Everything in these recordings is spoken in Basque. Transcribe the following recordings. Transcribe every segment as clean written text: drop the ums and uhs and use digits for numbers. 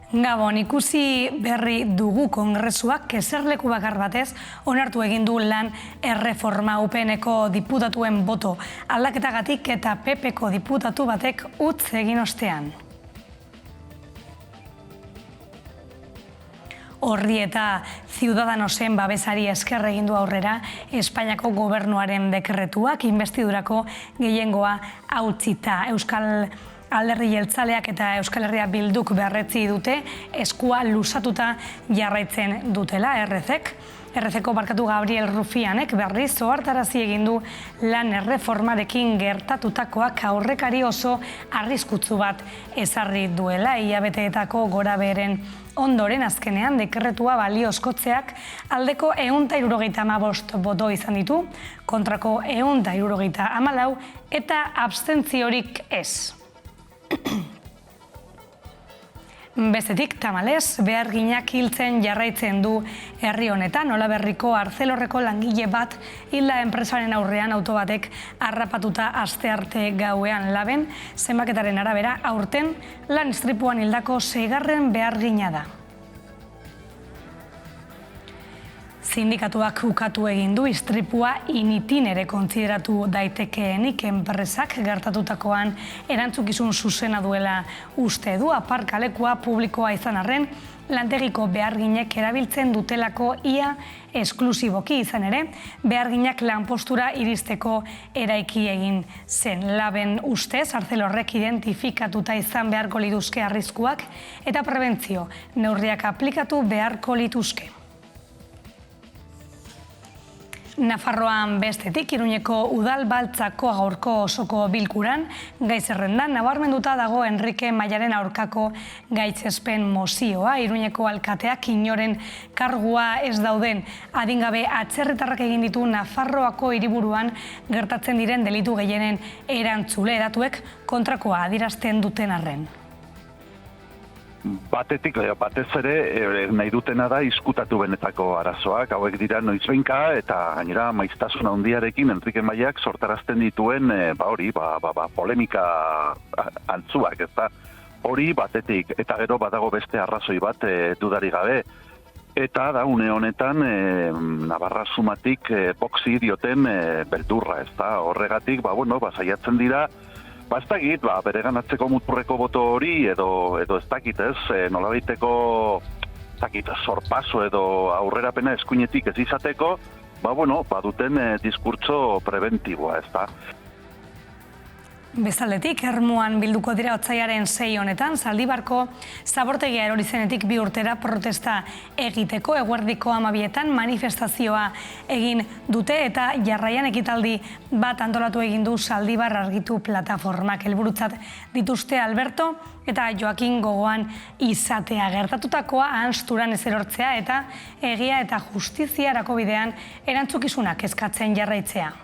Gabon, ikusi berri dugu kongresuak eserleku bakar batez onartu egin du lan erreforma. UPN-eko diputatuen boto aldaketagatik eta PP-ko diputatu batek utz egin ostean. Horri eta Ciudadanosen babesari esker egin du aurrera Espainiako gobernuaren dekretuak inbestidurako gehiengoa hautsita. Euskal Alderdi Jeltzaleak eta Euskal Herria Bilduk berretsi dute eskua luzatuta jarraitzen dutela RC-ko Gabriel Rufianek berriz ohartarazi egin du lan erreformarekin gertatutakoak aurrekari oso arriskutsu bat ezarri duela. Hilabeteetako gorabeheren ondoren azkenean dekretua baliozkotzeak aldeko 175 boto izan ditu, kontrako 174 eta abstentziorik ez. Bestetik, tamalez, beharginak hiltzen jarraitzen du herri honetan. Olaberriko Arcelorreko langile bat hilda enpresaren aurrean auto batek harrapatuta astearte gauean. Laben, zenbaketaren arabera, aurten lan istripuan hildako 6. behargina da. Sindikatuak ukatu egin du istripua initinere kontsideratu daitekeenik enpresak gertatutakoan erantzukizun zuzena duela uste du. Aparkalekua publikoa izan arren, lantegiko beharginek erabiltzen dutelako ia esklusiboki izan ere, beharginak lanpostura iristeko eraiki egin zen. Laben ustez, Arcelorrek identifikatuta izan beharko lituzke arriskuak eta prebentzio neurriak aplikatu beharko lituzke. Nafarroan bestetik, Iruñeko udalbaltzako gaurko osoko bilkuran, gai zerrendan nabarmenduta dago Enrique Mayaren aurkako gaitzespen mozioa. Iruñeko alkateak inoren kargua ez dauden adingabe atzerritarrak egin ditu Nafarroako hiriburuan gertatzen diren delitu gehienen erantzule. Datuek kontrakoa adierazten duten arren. Batetik, batez ere, nahi dutena da izkutatu benetako arazoak, hauek dira noizbehinka eta gainera maiztasun handiarekin Enrique Mayak sortarazten dituen polemika antzuak, ezta? Hori batetik, eta gero badago beste arrazoi bat dudarik gabe. Eta da, une honetan, Navarra sumatik boxi dioten beldurra, ezta? Horregatik, saiatzen dira, ez dakit, bereganatzeko muturreko boto hori edo ez dakit ez, nolabaiteko sorpaso edo aurrerapena eskuinetik ez izateko, baduten diskurtso preventiboa, ez da. Bezaldetik, Ermuan bilduko dira otsailaren 6 honetan, Zaldibarko zabortegia erori zenetik 2 urtera protesta egiteko. Eguerdiko 12etan manifestazioa egin dute eta jarraian ekitaldi bat antolatu egin du Zaldibar argitu plataformak. Helburutzat dituzte Alberto eta Joakin gogoan izatea. Gertatutakoa ahazturan ez erortzea eta egia eta justiziarako bidean erantzukizunak eskatzen jarraitzea.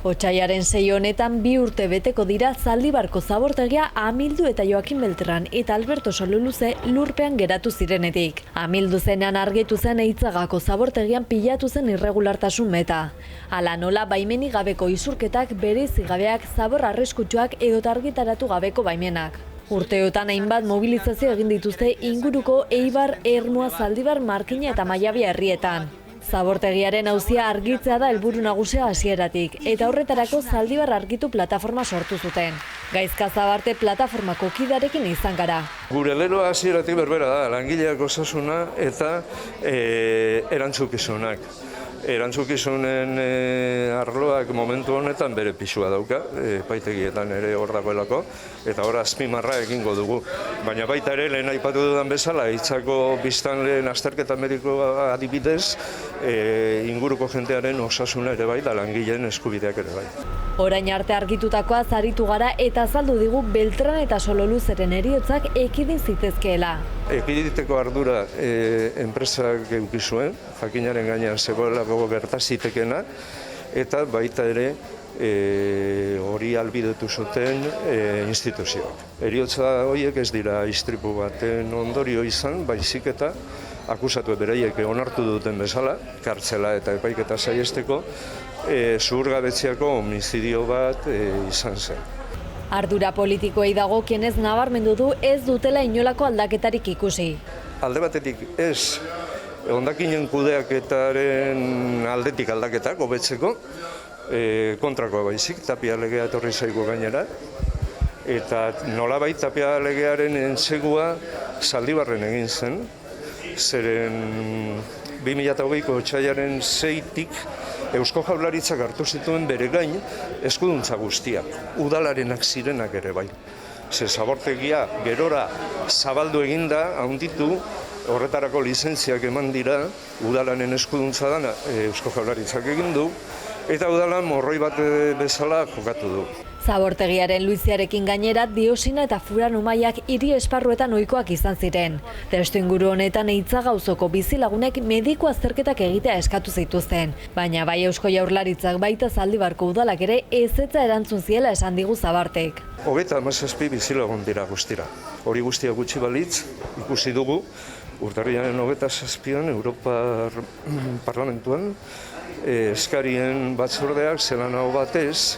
Otsailaren 6 honetan 2 urte beteko dira Zaldibarko zabortegia Amildu eta Joakin Beltran eta Alberto Sololuze lurpean geratu zirenetik. Amildu zenean argitu zen Eitzagako zabortegian pilatu zen irregulartasun meta. Hala nola baimenik gabeko isurketak, bereizi gabeak, zabor arriskutsuak edota argitaratu gabeko baimenak. Urteotan hainbat mobilizazio egin dituzte inguruko Eibar, Ermua, Zaldibar, Markina eta Maiabia herrietan. Zabortegiaren auzia argitzea da helburu nagusia hasieratik, eta horretarako Zaldibar argitu plataforma sortu zuten. Gaizka Zabarte plataformako kidearekin izan gara. Gure leloa hasieratik berbera da, langileak osasuna eta erantzukizunak. Erantzukizunen arloak momentu honetan bere pisua dauka, epaitegietan ere hor dagoelako, eta hor azpimarra egingo dugu. Baina baita ere, lehen aipatu dudan bezala, Eitzako biztanleen azterketa medikoa adibidez, inguruko jentearen osasuna ere bai, da langileen eskubideak ere bai. Orain arte argitutakoa zaritu gara eta azaldu digu Beltran eta Sololuzeren heriotzak ekidin zitezkeela. Ekiditeko ardura enpresak eduki zuen, jakinaren gainean zegoelako gertazitekena, eta baita ere hori ahalbidetu zuten instituzioak. Heriotza horiek ez dira istripu baten ondorio izan, baizik eta akusatu beraiek onartu duten bezala, kartzela eta epaiketa saihesteko, zuhurgabetzeako homizidio bat izan zen. Ardura politikoei dagokienez nabarmendu du ez dutela inolako aldaketarik ikusi. Alde batetik ez hondakinen kudeaketaren aldetik aldaketak hobetzeko, kontrakoa baizik, Tapia legea etorri zaigu gainera, eta nolabait Tapia legearen entsegua Zaldibarren egin zen, zeren 2008ko otsailaren 6-tik Eusko Jaurlaritzak hartu zituen bere gain eskuduntza guztiak, udalarenak zirenak ere bai. Ze zabortegia gerora zabaldu eginda, handitu, horretarako lizentziak eman dira, udalanen eskuduntza dana Eusko Jaurlaritzak egin du, eta udalan morroi bat bezala jokatu du. Zabortegiaren luiziarekin gainera diosina eta furano mailak hiri esparruetan ohikoak izan ziren. Testuinguru honetan Eitzagauzoko bizilagunek mediku azterketak egitea eskatu zituzten, baina bai Eusko Jaurlaritzak baita Zaldibarko udalak ere ezetza erantzun ziela esan digu Zabartek. 37 bizilagun dira guztira. Hori guztia gutxi balitz, ikusi dugu, urtarrilaren 27an Europar Parlamentuan eskarien batzordeak zelan hau batez,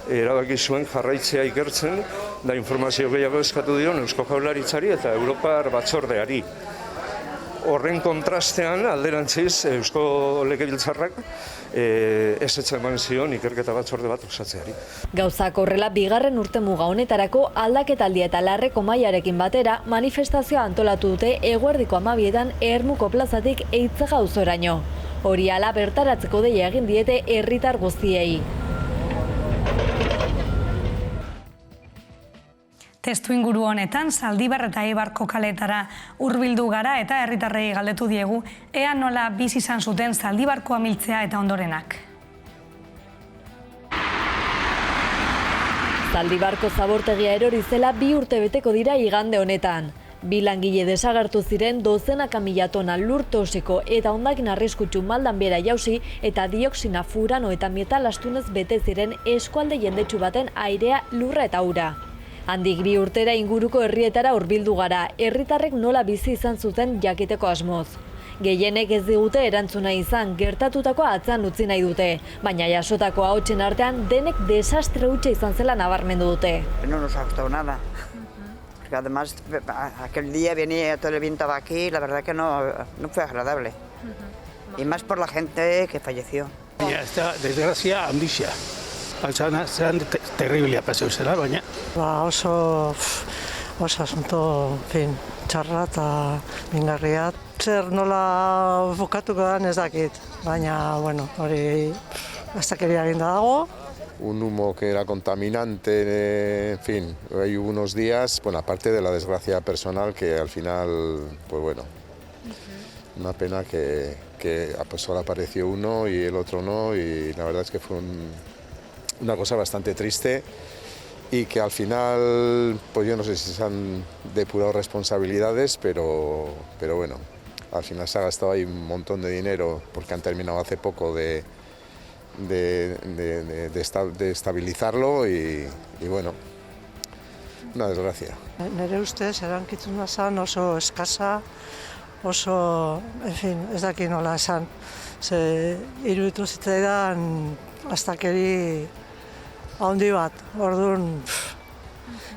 erabaki zuen jarraitzea ikertzen, da informazio gehiago eskatu dion Eusko Jaurlaritzari eta Europar Batzordeari. Horren kontrastean, alderantziz, Eusko Legebiltzarrak ezetza eman zion ikerketa batzorde bat osatzeari. Gauzak horrela, bigarren urtemuga honetarako aldaketaldia eta larreko mailarekin batera manifestazioa antolatu dute eguerdiko 12etan Ermuko plazatik Eitzagauzoraino. Hori hala bertaratzeko deia egin diete herritar guztiei. Testuinguru honetan, Zaldibar eta Eibarko kaletara hurbildu gara eta herritarrei galdetu diegu ea nola bizi izan zuten Zaldibarko amiltzea eta ondorenak. Zaldibarko zabortegia erori zela 2 urte beteko dira igande honetan. 2 langile desagertu ziren dozenaka mila tona lur toxiko eta hondakin arriskutsu maldan bera jausi eta dioxina, furano eta metal astunez bete ziren eskualde jendetsu baten airea, lurra eta ura. Handik 2 urtera inguruko herrietara hurbildu gara, herritarrek nola bizi izan zuten jakiteko asmoz. Gehienek ez digute erantzuna izan, gertatutakoa atzean utzi nahi dute, baina jasotako ahotsen artean denek desastre hutsa izan zela nabarmendu dute. No nos ha gustado nada. Porque además aquel día venía todo el viento aquí, la verdad que no fue agradable. Y más por la gente que falleció. Esta desgracia handia. Zeran terriblea paseu zela, baina. Oso asunto, txarra eta mingarria. Zer nola bukatuko dan ez dakit, baina, bueno, hori astakeria egin dago. Un humo que era contaminante, en fin, hay unos días, bueno, aparte de la desgracia personal que al final, pues bueno, una pena que pues solo apareció uno y el otro no, y la verdad es que fue una cosa bastante triste y que al final, pues yo no sé si se han depurado responsabilidades, pero bueno, al final se ha gastado ahí un montón de dinero porque han terminado hace poco de estabilizarlo y bueno, una desgracia. Nire ustez, erankitzuna zen oso eskasa, oso, en fin, ez dakit nola esan. Ze iruditu zitzaidan astakeri handi bat, orduan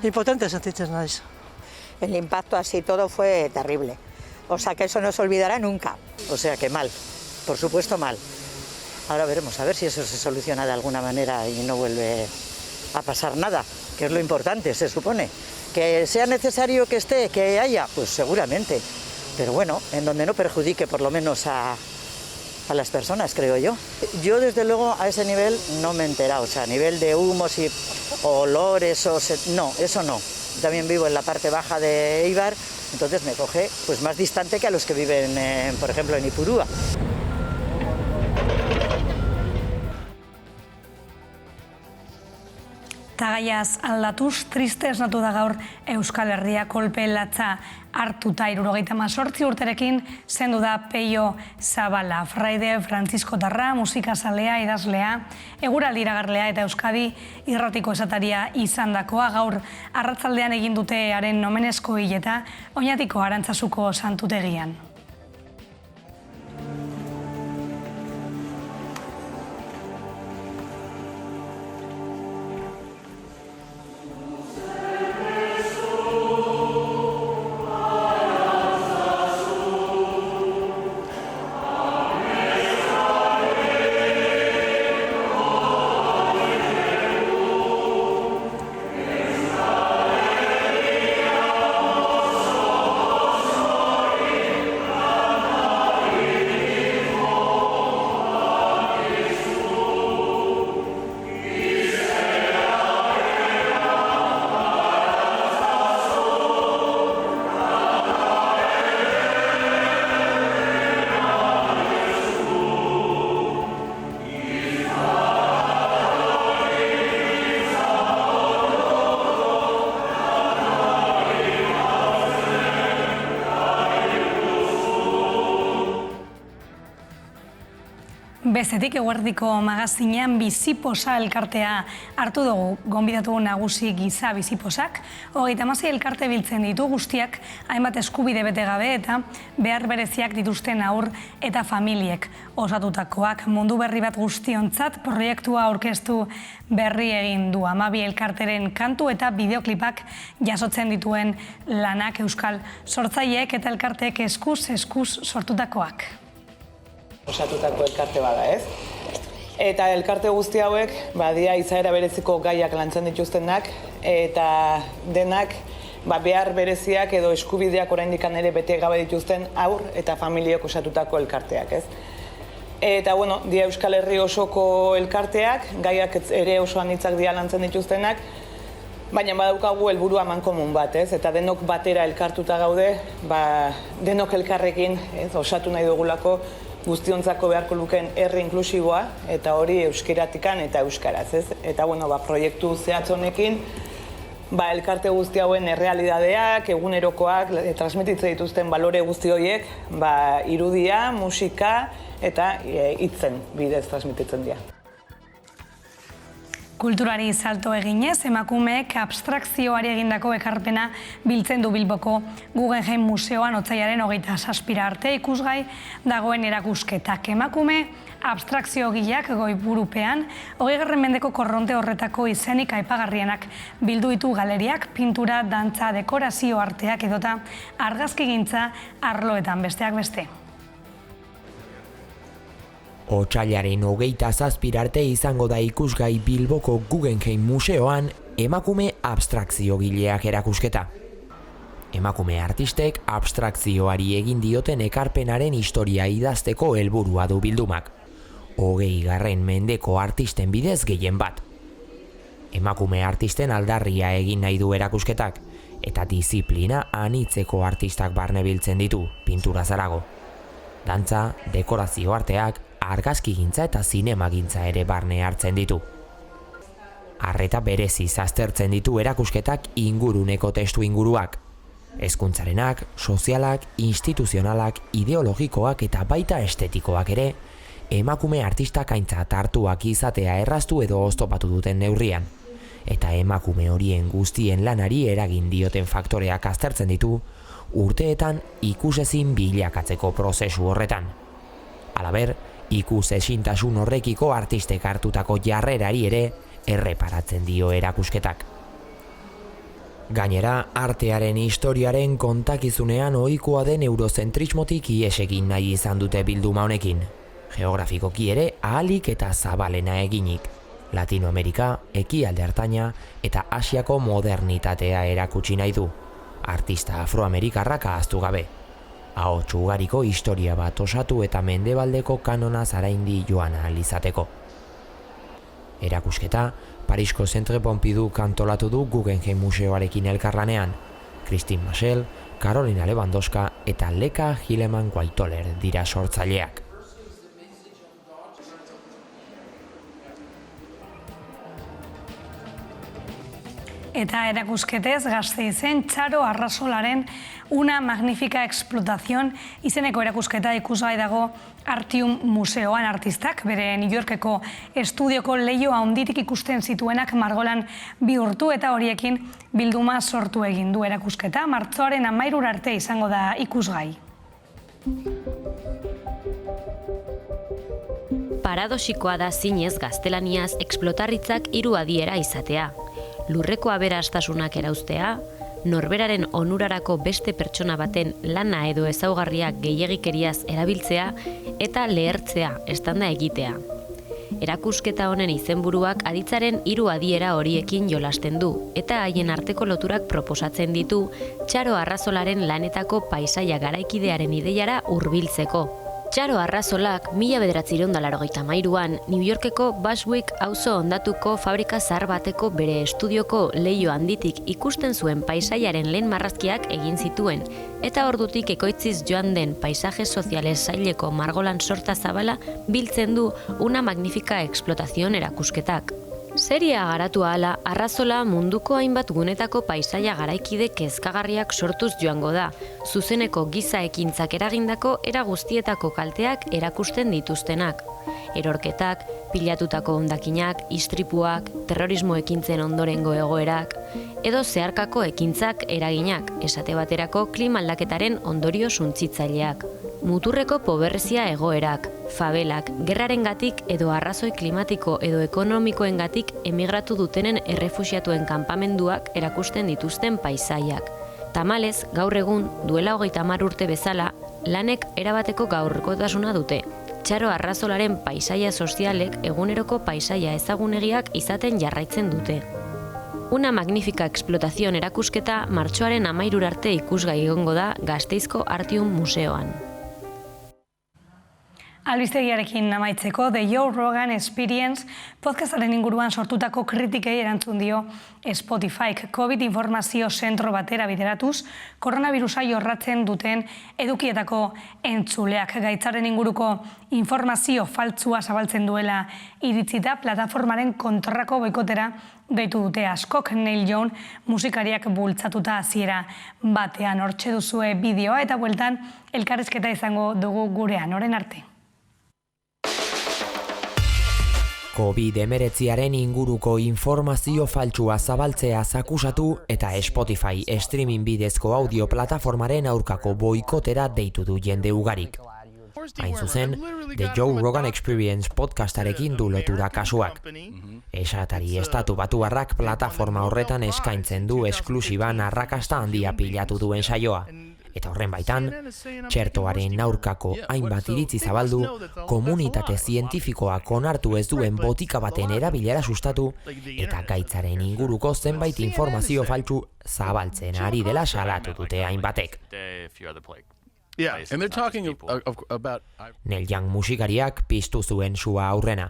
impotente sentitzen naiz. El impacto así todo fue terrible. O sea que eso no se olvidará nunca. O sea que mal, por supuesto mal. Ahora veremos a ver si eso se soluciona de alguna manera y no vuelve a pasar nada, que es lo importante, se supone. Que sea necesario que esté, que haya, pues seguramente. Pero bueno, en donde no perjudique por lo menos a las personas, creo yo. Yo desde luego a ese nivel no me he enterado, o sea, a nivel de humos y olores, no, eso no. También vivo en la parte baja de Eibar, entonces me coge pues más distante que a los que viven, por ejemplo, en Ipurúa. Tagaiaz aldatuz, triste esnatu da gaur Euskal Herria kolpe latza hartuta 78 urterekin zendu da Peio Zabala, fraide Frantziskotarra, musikazalea, idazlea, eguraldi iragarlea eta Euskadi irratiko esataria izandakoa gaur arratzaldean egin dute haren nomenezko hileta Oñatiko Arantzasuko santutegian. Bestetik, eguerdiko magazinean biziposa elkartea hartu dugu, gonbidatu nagusi giza biziposak. 36 elkarte biltzen ditu guztiak, hainbat eskubide bete gabe eta behar bereziak dituzten haur eta familiek osatutakoak. Mundu berri bat guztiontzat proiektua aurkeztu berri egin du. 12 elkarteren kantu eta bideoklipak jasotzen dituen lanak euskal sortzaileek eta elkarteek eskuz sortutakoak. Osatutako elkarte bada, ez? Eta elkarte guzti hauek, badia izaera bereziko gaiak lantzen dituztenak, eta denak behar bereziak edo eskubideak oraindik ere bete gabe dituzten haur eta familiek osatutako elkarteak, ez? Eta, dia Euskal Herri osoko elkarteak, gaiak ere oso anitzak dira lantzen dituztenak, baina badaukagu helburu amankomun bat, ez? Eta denok batera elkartuta gaude, denok elkarrekin, ez? Osatu nahi dugulako guztiontzako beharko lukeen herri inklusiboa, eta hori euskeratikan eta euskaraz, ez? Eta, proiektu zehatz honekin, elkarte guzti hauen errealidadeak, egunerokoak, transmititzen dituzten balore guzti horiek, irudia, musika eta hitzen bidez transmititzen dira. Kulturari salto eginez, emakumeek abstrakzioari egindako ekarpena biltzen du Bilboko Guggenheim Museoan otsailaren 27 arte ikusgai dagoen erakusketak. Emakume abstrakziogileak goiburupean 20. mendeko korronte horretako izenik aipagarrienak bildu ditu galeriak, pintura, dantza, dekorazio arteak edota argazkigintza arloetan besteak beste. Otsailaren 27 arte izango da ikusgai Bilboko Guggenheim Museoan emakume abstrakziogileak erakusketa. Emakume artistek abstrakzioari egin dioten ekarpenaren historia idazteko helburua du bildumak. 20. mendeko artisten bidez gehien bat. Emakume artisten aldarria egin nahi du erakusketak, eta disiplina anitzeko artistak barne biltzen ditu, pintura zarago. Dantza, dekorazio arteak, argazkigintza eta zinemagintza ere barne hartzen ditu. Arreta bereziz aztertzen ditu erakusketak inguruneko testu inguruak. Hezkuntzarenak, sozialak, instituzionalak, ideologikoak eta baita estetikoak ere, emakume artistak aintzat hartuak izatea erraztu edo oztopatu duten neurrian. Eta emakume horien guztien lanari eragin dioten faktoreak aztertzen ditu, urteetan ikusezin bilakatzeko prozesu horretan. Halaber, ikusezintasun horrekiko artistek hartutako jarrerari ere erreparatzen dio erakusketak. Gainera, artearen historiaren kontakizunean ohikoa den eurozentrismotik ihes egin nahi izan dute bilduma honekin. Geografikoki ere ahalik eta zabalena eginik. Latinoamerika, ekialde hartaina eta Asiako modernitatea erakutsi nahi du. Artista afroamerikarrak ahaztu gabe. Ahots ugariko historia bat osatu eta mendebaldeko kanona zaraindi joan ahal izateko. Erakusketa, Parisko Centre Pompidou antolatu du Guggenheim Museoarekin elkarlanean. Christine Machel, Carolina Lewandowska eta Leka Hilleman-Whiteoller dira sortzaileak. Eta erakusketez Gasteizen Txaro Arrasolaren Una magnífica explotación izeneko erakusketa ikusgai dago Artium Museoan. Artistak bere New Yorkeko estudioko leio handitik ikusten zituenak margolan bihurtu eta horiekin bilduma sortu egin du erakusketa. Martxoaren 13 arte izango da ikusgai. Paradoxikoa da zinez gaztelaniaz explotarritzak 3 adiera izatea. Lurreko aberastasunak erauztea, norberaren onurarako beste pertsona baten lana edo ezaugarriak gehiegikeriaz erabiltzea eta lehertzea estanda egitea. Erakusketa honen izenburuak aditzaren 3 adiera horiekin jolasten du eta haien arteko loturak proposatzen ditu Txaro Arrazolaren lanetako paisaia garaikidearen ideiara hurbiltzeko. Txaro Arrazolak 1983an New Yorkeko Bushwick auzo hondatuko fabrika zahar bateko bere estudioko leio handitik ikusten zuen paisaiaren lehen marrazkiak egin zituen, eta ordutik ekoitziz joan den paisaje soziales saileko margolan sorta zabala biltzen du Una magnífica explotación erakusketak. Seria garatu ahala, Arrazola munduko hainbat gunetako paisaia garaikide kezkagarriak sortuz joango da, zuzeneko giza ekintzak eragindako era guztietako kalteak erakusten dituztenak. Erorketak, pilatutako hondakinak, istripuak, terrorismo ekintzen ondorengo egoerak, edo zeharkako ekintzak eraginak, esate baterako klima aldaketaren ondorio suntsitzaileak. Muturreko pobrezia egoerak, fabelak, gerrarengatik edo arrazoi klimatiko edo ekonomikoengatik emigratu dutenen errefuxiatuen kanpamenduak erakusten dituzten paisaiak. Tamalez, gaur egun, duela 30 urte bezala, lanek erabateko gaurkotasuna dute. Txaro Arrazolaren paisaia sozialek eguneroko paisaia ezagunegiak izaten jarraitzen dute. Una magnífica explotación erakusketa martxoaren 13 arte ikusgai egongo da Gasteizko Artium Museoan. Albistegiarekin amaitzeko, The Joe Rogan Experience podcastaren inguruan sortutako kritikei erantzun dio Spotifyk COVID informazio zentro batera bideratuz, koronavirusa jorratzen duten edukietako entzuleak gaitzaren inguruko informazio faltsua zabaltzen duela iritzita plataformaren kontrako boikotera deitu dute askok. Neil Young musikariak bultzatuta hasiera batean. Hortxe duzue bideoa eta bueltan elkarrizketa izango dugu gurean, orain arte. COVID-19 inguruko informazio faltsua zabaltzea akusatu eta Spotify streaming bidezko audio plataformaren aurkako boikotera deitu du jende ugarik. Hain zuzen, The Joe Rogan Experience podcastarekin du lotura kasuak. Esatari estatu batuarrak plataforma horretan eskaintzen du esklusiban arrakasta handia pilatu duen saioa. Eta horren baitan, txertoaren aurkako hainbat iritzi zabaldu, komunitate zientifikoak onartu ez duen botika baten erabilera sustatu, eta gaitzaren inguruko zenbait informazio faltsu zabaltzen ari dela salatu dute hainbatek. Neil Young musikariak piztu zuen sua aurrena.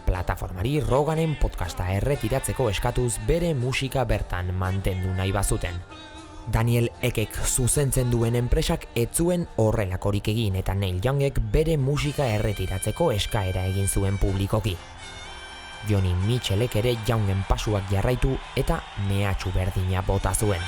Plataformari Roganen podcasta erretiratzeko eskatuz bere musika bertan mantendu nahi bazuten. Daniel Ekek zuzentzen duen enpresak ez zuen horrelakorik egin eta Neil Youngek bere musika erretiratzeko eskaera egin zuen publikoki. Joni Mitchellek ere Youngen pasuak jarraitu eta mehatxu berdina bota zuen.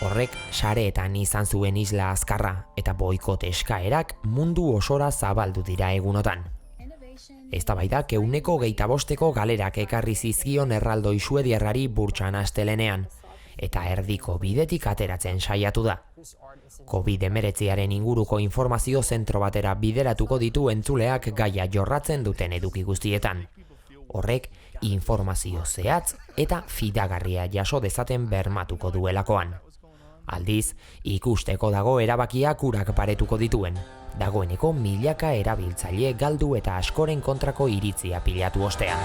Horrek sareetan izan zuen isla azkarra eta boikot eskaerak mundu osora zabaldu dira egunotan. Eztabaidak 125 galerak ekarri zizkion erraldoi suediarrari burtsan astelenean, eta erdiko bidetik ateratzen saiatu da. COVID-19 inguruko informazio zentro batera bideratuko ditu entzuleak gaia jorratzen duten eduki guztietan. Horrek informazio zehatz eta fidagarria jaso dezaten bermatuko duelakoan. Aldiz, ikusteko dago erabakiak urak paretuko dituen. Dagoeneko milaka erabiltzaile galdu eta askoren kontrako iritzia pilatu ostean.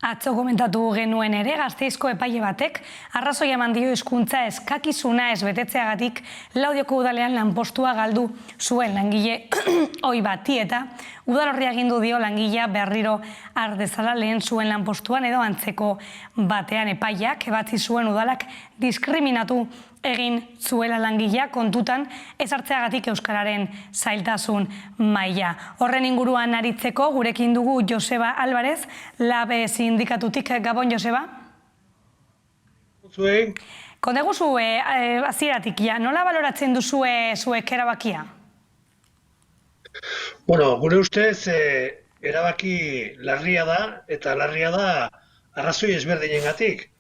Atzo komentatu genuen ere, Gasteizko epaile batek arrazoi eman dio hizkuntza eskakizuna ez betetzeagatik Laudioko udalean lanpostua galdu zuen langile ohi bati eta udal horri agindu dio langilea berriro har dezala lehen zuen lanpostuan edo antzeko batean. Epaileak ebatzi zuen udalak diskriminatu egin zuela langilea kontutan ez hartzeagatik euskararen zailtasun maila. Horren inguruan aritzeko gurekin dugu Joseba Alvarez, LAB sindikatutik. Gabon, Joseba? Zuen. Kondegu zue, hasieratik ja, nola baloratzen duzue zuek erabakia? Bueno, gure ustez erabaki larria da, eta larria da arrazoi ezberdinengatik.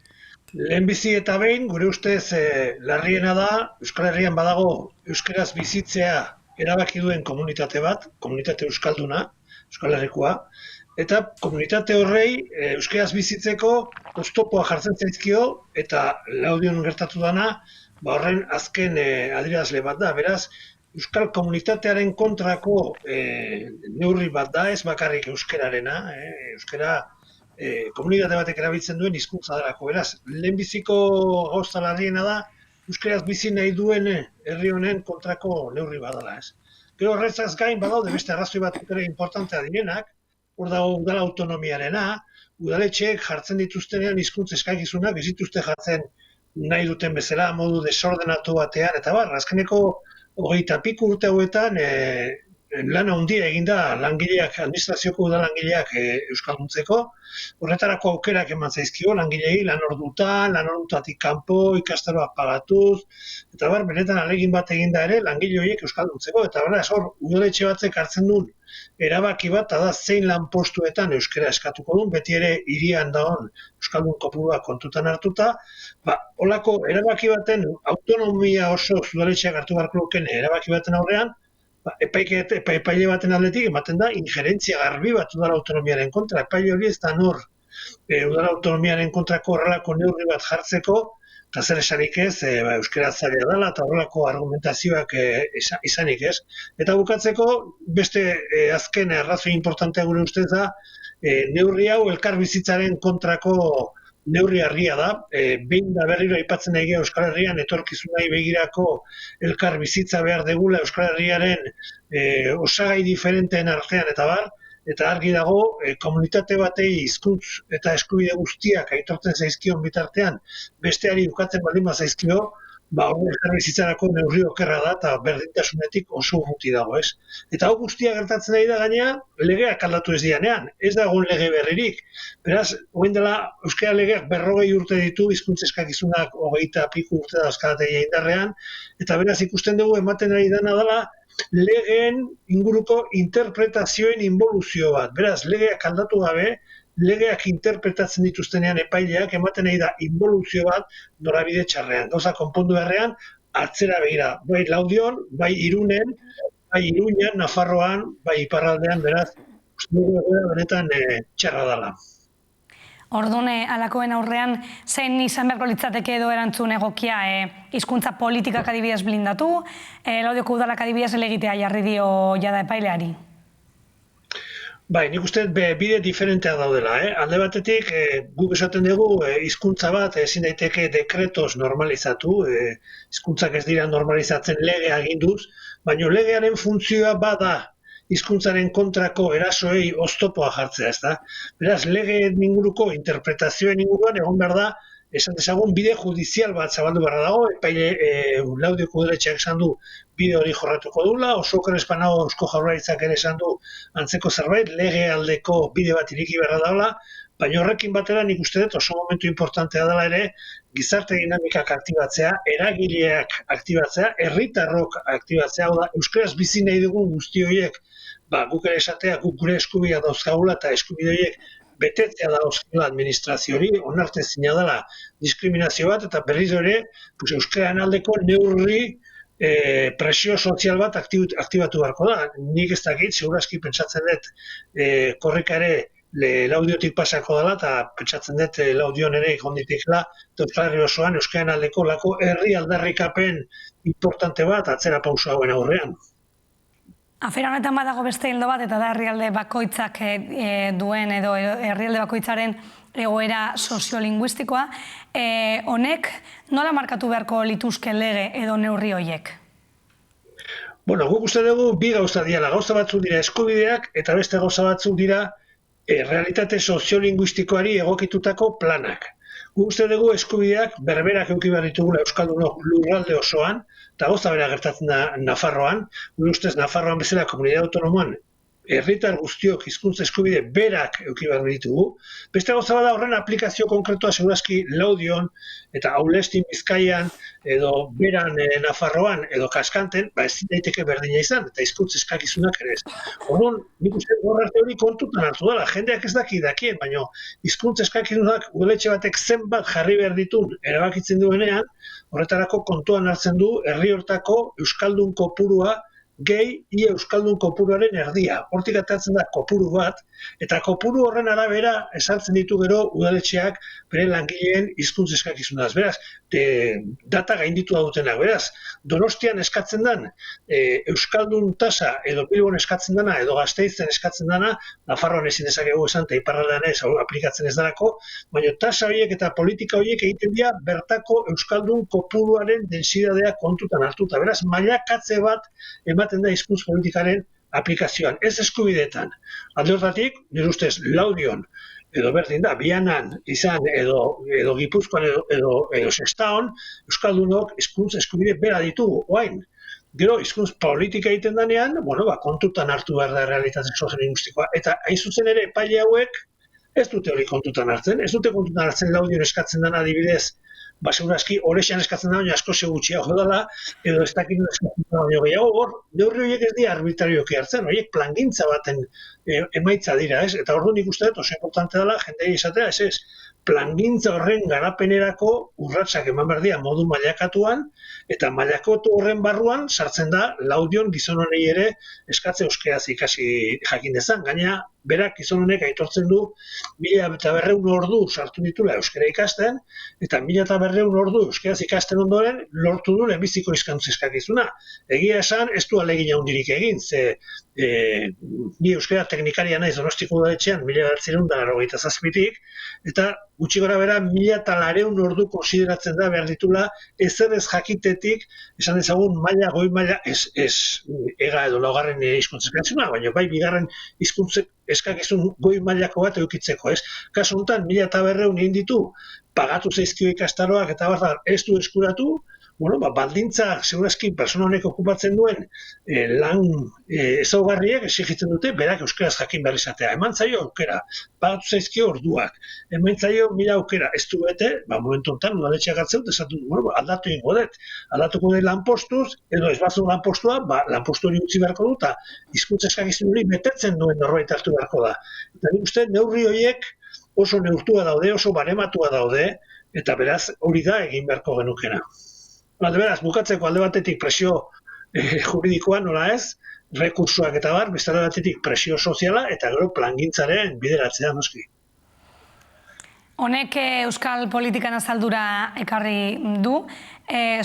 Lehenbizi eta behin, gure ustez larriena da, Euskal Herrian badago euskaraz bizitzea erabaki duen komunitate bat, komunitate euskalduna, Euskal Herrikoa, eta komunitate horrei euskaraz bizitzeko oztopoa jartzen zaizkio, eta Laudion gertatu dana, horren azken adierazle bat da. Beraz, Euskal komunitatearen kontrako neurri bat da, ez bakarrik euskararena, euskara komunitate batek erabiltzen duen hizkuntza delako. Beraz, lehenbiziko gauza larriena da, euskaraz bizi nahi duen herri honen kontrako neurri badala, ez. Gero horretzaz gain badaude beste arrazoi batzuk ere importantea direnak, hor dago udal autonomiarena, udaletxeek jartzen dituztenean hizkuntza eskakizunak ez dituzte jartzen nahi duten bezala, modu desordenatu batean, eta azkeneko 20 piku urte hauetan lan handia eginda langileak, administrazioko udalangileak euskalduntzeko, horretarako aukerak eman zaizkio langilei, lan ordutatik kanpo, ikastaroak pagatuz, eta benetan alegin bat eginda ere langile horiek euskalduntzeko, eta hor udaletxe batzek hartzen duen erabaki bat, da zein lanpostuetan euskara eskatuko duen, beti ere hirian dagoen euskaldun kopurua kontutan hartuta, holako erabaki baten autonomia oso udaletxeak hartu beharko lukeen erabaki baten aurrean, epaile baten aldetik ematen da injerentzia garbi bat udal autonomiaren kontra. Epaile hori ez da nor udal autonomiaren kontrako horrelako neurri bat jartzeko, eta zer esanik ez, euskara zaila dela eta horrelako argumentazioak izanik ez. Eta bukatzeko, beste azken arrazoi importantea gure ustez da, neurri hau elkarbizitzaren kontrako neurri argia da, behin da berriro aipatzen egia Euskal Herrian etorkizunai begirako elkar bizitza behar degula Euskal Herriaren osagai diferenteen artean eta argi dago komunitate batei hizkuntz eta eskubide guztiak aitortzen zaizkion bitartean besteari ukatzen baldin zaizkio, elkar bizitzarako neurri okerra da eta berdintasunetik oso urruti dago, ez? Eta hau guztia gertatzen ari da gainea, legeak aldatu ez dianean, ez da egon lege berririk. Beraz, orain dela euskara legeak 40 urte ditu, hizkuntza eskakizunak 20 piku urte dauzkategia indarrean, eta beraz ikusten dugu ematen ari dena dela legeen inguruko interpretazioen involuzio bat. Beraz, legeak aldatu gabe, legeak interpretatzen dituztenean epaileak ematen nahi da involuzio bat norabide txarrean. Gauza konpondu beharrean, atzera begira, bai Laudion, bai Irunen, bai Iruñan, Nafarroan, bai Iparraldean, beraz, uste dugu benetan txarra dela. Orduan, alakoen aurrean, zein izan beharko litzateke edo erantzun egokia hizkuntza politikak adibidez blindatu, Laudioko udalak adibidez elegitea jarri dio jada epaileari? Bai, nik uste bide diferentea daudela. Alde batetik, guk esaten dugu, hizkuntza bat ezin daiteke dekretoz normalizatu, hizkuntzak ez dira normalizatzen lege aginduz, baina legearen funtzioa bada hizkuntzaren kontrako erasoei oztopoa jartzea, ezta? Beraz, legeen inguruko interpretazioen inguruan egon behar da, esan dezagun bide judizial bat zabaldu behar dago, epaile Laudioko udaletxeak esan du bide hori jorratuko dula, oso okerrezpanago Eusko Jaurlaritzak ere esan du antzeko zerbait, lege aldeko bide bat ireki behar daula, baina horrekin batera nik uste dut oso momentu importantea dela ere, gizarte dinamikak aktibatzea, eragileak aktibatzea, herritarrok aktibatzea, hau da, euskaraz bizi nahi dugun guzti horiek, guk ere esatea, guk gure eskubidea dauzkagula eta eskubide horiek betetzea dauzkagula administraziori, onartezina dela diskriminazio bat, eta berriz ere, euskararen aldeko neurri presio sozial bat aktibatu beharko da. Nik ez dakit, segurazki pentsatzen dut korrika ere Laudiotik pasako dela, eta pentsatzen dut Laudion ere ikonditikla, Euskal Herri osoan euskararen aldeko lako herri aldarrikapen importante bat atzera pauso hauen aurrean. Afera honetan badago beste hildo bat, eta da herrialde bakoitzak duen edo herrialde bakoitzaren egoera soziolinguistikoa. Honek nola markatu beharko lituzke lege edo neurri horiek? Guk uste dugu bi gauza diala. Gauza batzuk dira eskubideak eta beste gauza batzuk dira realitate soziolinguistikoari egokitutako planak. Guk uste dugu eskubideak berberak eduki behar ditugula euskaldunok lurralde osoan, eta gauza bera gertatzen da Nafarroan, gure ustez Nafarroan bezala komunitate autonomoan herritar guztiok hizkuntza eskubide berak eduki behar ditugu. Beste gauza bada horren aplikazio konkretua segurazki Laudion eta Aulestin Bizkaian edo beran Nafarroan edo Kaskanten, ez daiteke berdina izan eta hizkuntza eskakizunak ere ez. Orduan, nik uste horrarte hori kontutan hartu dela, jendeak ez dakien, baina hizkuntza eskakizunak udaletxe batek zenbat jarri behar ditun erabakitzen duenean, horretarako kontuan hartzen du herri hortako euskaldun kopurua gehi ia euskaldun kopuruaren erdia. Hortik atatzen da kopuru bat, eta kopuru horren arabera esartzen ditu gero udaletxeak bere langileen hizkuntza eskakizunaz. Beraz, data gainditu dutenak. Beraz, Donostian eskatzen den euskaldun tasa edo Bilbon eskatzen dena edo Gasteizen eskatzen dena, Nafarroan ezin dezakegu esan eta iparraldean ez aplikatzen ez darako, baina tasa horiek eta politika horiek egiten dira bertako euskaldun kopuruaren densidadea kontutan hartuta. Beraz, mailakatze bat ematen da hizkuntza politikaren aplikazioan, ez eskubideetan. Alde horretatik, nire ustez, Laudion, edo berdin da, Bianan izan edo Gipuzkoan edo Sestaon, Euskaldunok hizkuntz eskubide bera ditugu, oain. Gero, hizkuntz politika egiten danean, kontutan hartu behar da realitate soziolinguistikoa. Eta hain zuzen ere, epaile hauek ez dute hori kontutan hartzen. Ez dute kontutan hartzen Laudion eskatzen dena adibidez, segurazki, Orexan eskatzen da, baina asko gutxiago dela, edo ez dakit eskatzen da, baina gehiago, hor, neurri horiek ez dira arbitrarioki hartzen, horiek plangintza baten emaitza dira, ez? Eta orduan ikusten dut, oso importante dela, jendei esatea, ez, plangintza horren garapenerako urratsak eman behar dira modu mailakatuan, eta mailakatu horren barruan sartzen da Laudion gizon honei ere eskatze euskeraz ikasi jakin dezan. Gainera, berak gizon honek aitortzen du 1200 ordu sartu ditula euskara ikasten, eta 1200 ordu euskaraz ikasten ondoren lortu du lehenbiziko hizkuntza eskakizuna. Egia esan, ez du ahalegin handirik egin, ze ni euskara teknikaria naiz Donostiko udaletxean 1997tik, eta gutxi gora bera 1200 ordu konsideratzen da behar ditula ezer ez jakitetik, esan dezagun maila, goi maila, ez ega edo laugarren hizkuntza eskakizuna, baina bai bigarren hizkuntza eskakizun goi mailako bat edukitzeko, ez? Kasu honetan 1200 egin ditu, pagatu zaizkio ikastaroak eta barra ez du eskuratu, baldintza, segurazki, persona honek okupatzen duen lan ezaugarriek exigitzen dute, berak euskaraz jakin behar izatea. Eman zaio aukera, pagatu zaizkio orduak, eman zaio 1000 aukera, ez du bete, momentu honetan, udaletxeak atzeut, esatu du, aldatu ingo dut, aldatuko dut lanpostuz, edo ez bazu lanpostua, lanpostu hori utzi beharko dut, eta hizkuntza eskakizun hori betetzen duen norbait hartu beharko da. Eta nik uste, neurri horiek oso neurtua daude, oso barematua daude, eta beraz hori da egin beharko genukena. Beraz, bukatzeko alde batetik presio juridikoa, nola ez, rekursuak eta bar, beste alde batetik presio soziala, eta gero plangintzaren bideratzea noski. Honek euskal politikan azaldura ekarri du.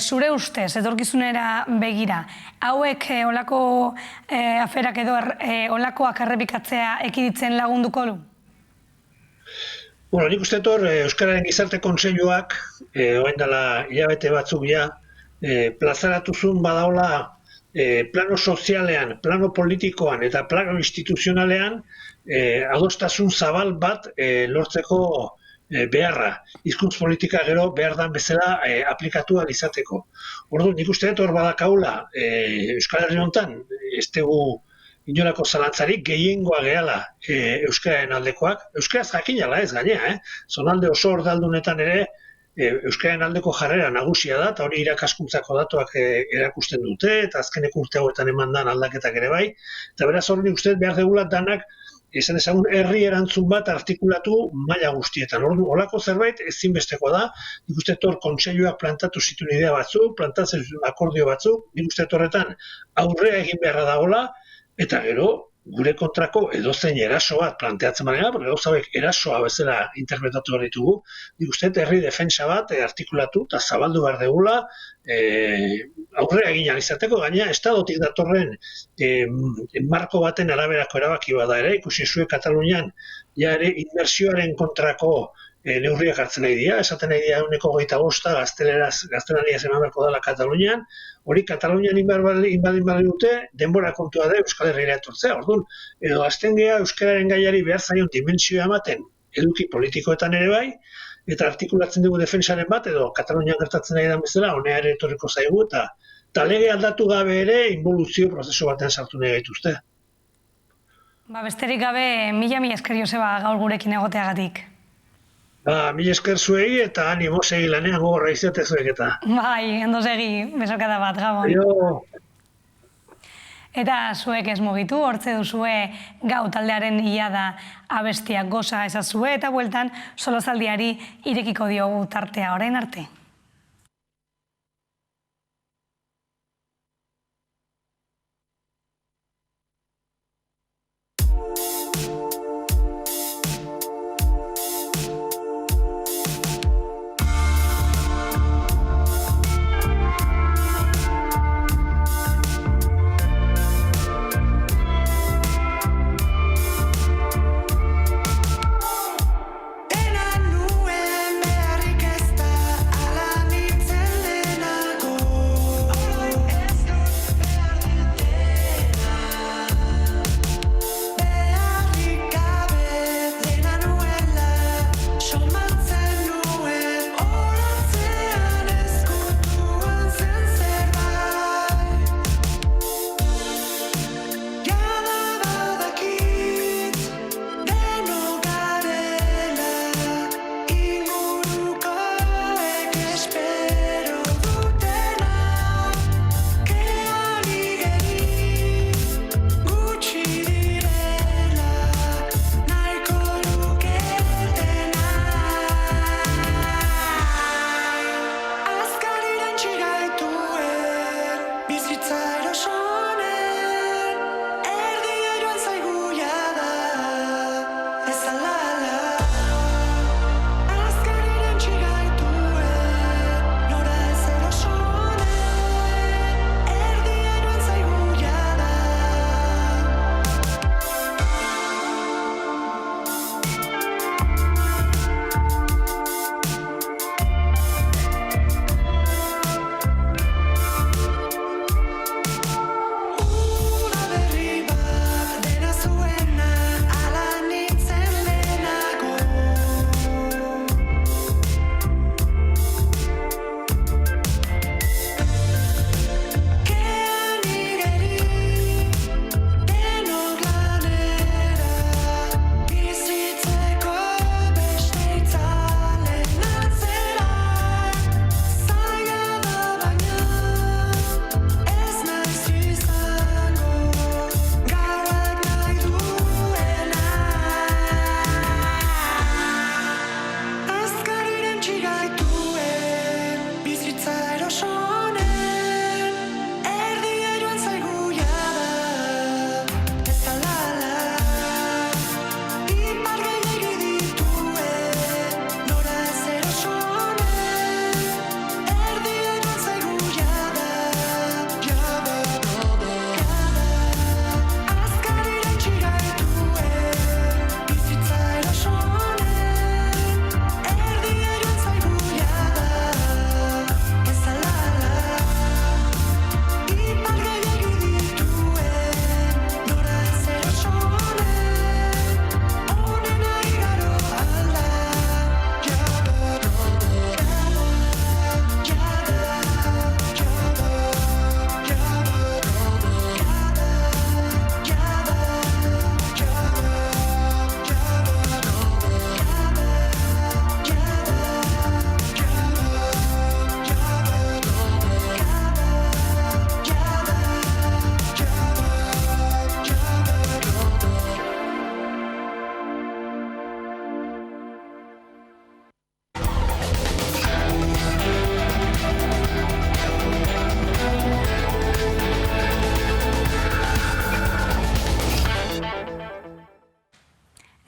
Zure ustez, etorkizunera begira, hauek olako aferak edo olakoak errepikatzea ekiditzen lagunduko du? Nik uste hor, Euskararen Gizarte Kontseiluak, orain dela hilabete batzuk ja, plazaratuzun badaola plano sozialean, plano politikoan eta plano instituzionalean adostasun zabal bat lortzeko beharra. Hizkuntz politika gero behar dan bezala aplikatu ahal izateko. Orduan, nik uste hor badakaula Euskal Herri honetan, ez dugu inolako zalantzarik gehiengoa gehala euskararen aldekoak. Euskaraz jakinala ez gainea, zonalde oso ordaldunetan ere euskararen aldeko jarrera nagusia da, eta hori irakaskuntzako datuak erakusten dute, eta azkenek urte hauetan eman dan aldaketak ere bai. Eta beraz hori uste behar degula danak, esan ezagun herri erantzun bat artikulatu maila guztietan. Horako zerbait ezinbestekoa da, nik uste hor kontseiluak plantatu zituen idea batzuk, plantatzen zituen akordio batzuk, nik uste horretan aurrea egin beharra dagoela, eta gero, gure kontrako edozein eraso bat planteatzen badira, porque gauza hauek erasoa bezala interpretatu behar ditugu, nik uste herri defentsa bat artikulatu eta zabaldu behar degula, aurrera egin ahal izateko, gaina estadotik datorren marko baten araberako erabaki bada ere, ikusi zuen Katalunian, ja ere inmersioaren kontrako neurriak hartzen nahi dira, esaten nahi dira 125 gaztelaniaz eman beharko dela Katalunian, hori Katalunian inbadin bali dute, denbora kontua da Euskal Herriera etortzea. Orduan, edo azten geha euskararen gaiari behar zaion dimentsioa ematen, eduki politikoetan ere bai, eta artikulatzen dugu defensaren bat, edo Katalunian gertatzen nahi da bezala, honea ere etorriko zaigu, eta lege aldatu gabe ere involuzio prozesu batean sartu nahi gaituzte. Besterik gabe, mila esker Joseba gaur gurekin egoteagatik. Mila esker zuei eta animo segi lanean gogorra izate zuek eta. Bai, ondo segi, besokada bat, Gabon. Eta zuek ez mugitu, hortze duzue Gau taldearen ia da abestiak goza ezazue, eta bueltan solozaldiari irekiko diogu tartea orain arte. Nuen beharrik ez da ala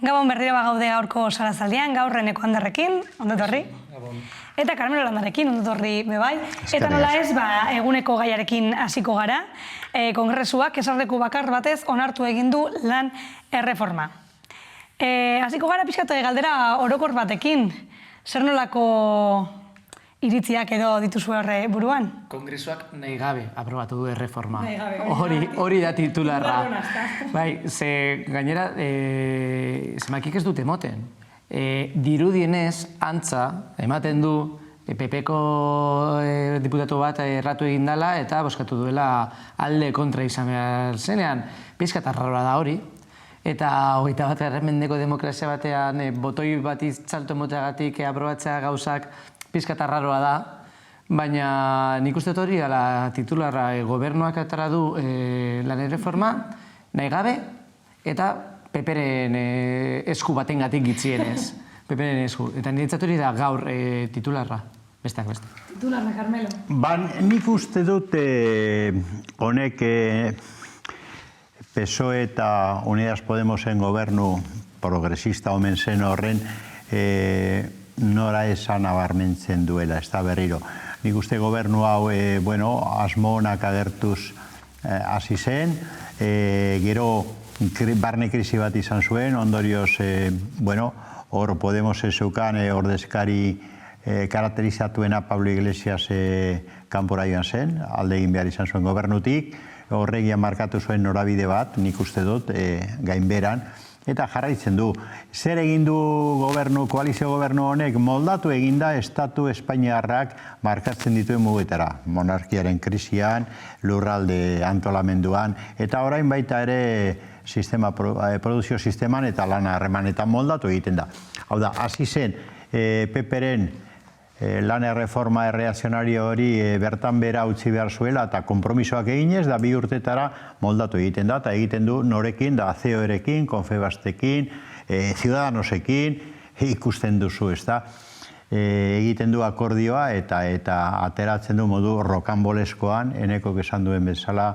Gabon berriro bagaude gaurko sarazaldian, gaur Eneko Anderrekin, ondotorri. Eta Carmelo Landarekin, ondotorri bebai. Eta nola ez, eguneko gaiarekin hasiko gara. Kongresuak eserleku bakar batez onartu egin du lan erreforma. Hasiko gara pixkatu galdera orokor batekin. Zer nolako iritziak edo dituzu horre buruan? Kongresuak nahi gabe aprobatu du erreforma. Hori da titularra. Bai, ze gainera, zemakik ez dut emoten. Dirudienez, antza, ematen du, PP-ko diputatu bat erratu egin dela eta boskatu duela alde kontra izan behar zenean. Pizkat arraroa da hori. Eta 21. mendeko demokrazia batean botoi bat itzalto moteagatik aprobatzea gauzak pizkat arraroa da, baina nik uste hori dela titularra gobernuak atara du lan erreforma nahi gabe eta PP-ren esku batengatik gitzienez. PP-ren esku. Eta niretzat hori da gaur titularra. Besteak beste. Titularra, Carmelo. Nik uste dut honek PSOE eta Unidas Podemosen gobernu progresista omen zen horren nora esan nabarmentzen duela, ez da berriro. Nik uste gobernu hau, asmo honak agertuz hasi zen, gero barne krisi bat izan zuen, ondorioz, hor Podemos ezeukan ordezkari karakterizatuena Pablo Iglesias kanpora joan zen, alde egin behar izan zuen gobernutik, horregia markatu zuen norabide bat, nik uste dut, gainberan, eta jarraitzen du. Zer egin du koalizio gobernu honek, moldatu eginda Estatu Espainiarrak markatzen dituen mugetara. Monarkiaren krisian, lurralde antolamenduan, eta orain baita ere produzio sisteman eta lan harremanetan moldatu egiten da. Hau da, hasi zen PP-ren lan erreforma erreakzionario hori bertan bera utzi behar zuela eta konpromisoak eginez, da 2 urtetara moldatu egiten da, eta egiten du norekin, da CEO-erekin, Confebastekin, Ciudadanosekin, ikusten duzu, ez da. egiten du akordioa eta ateratzen du modu rokanboleskoan, enekok esan duen bezala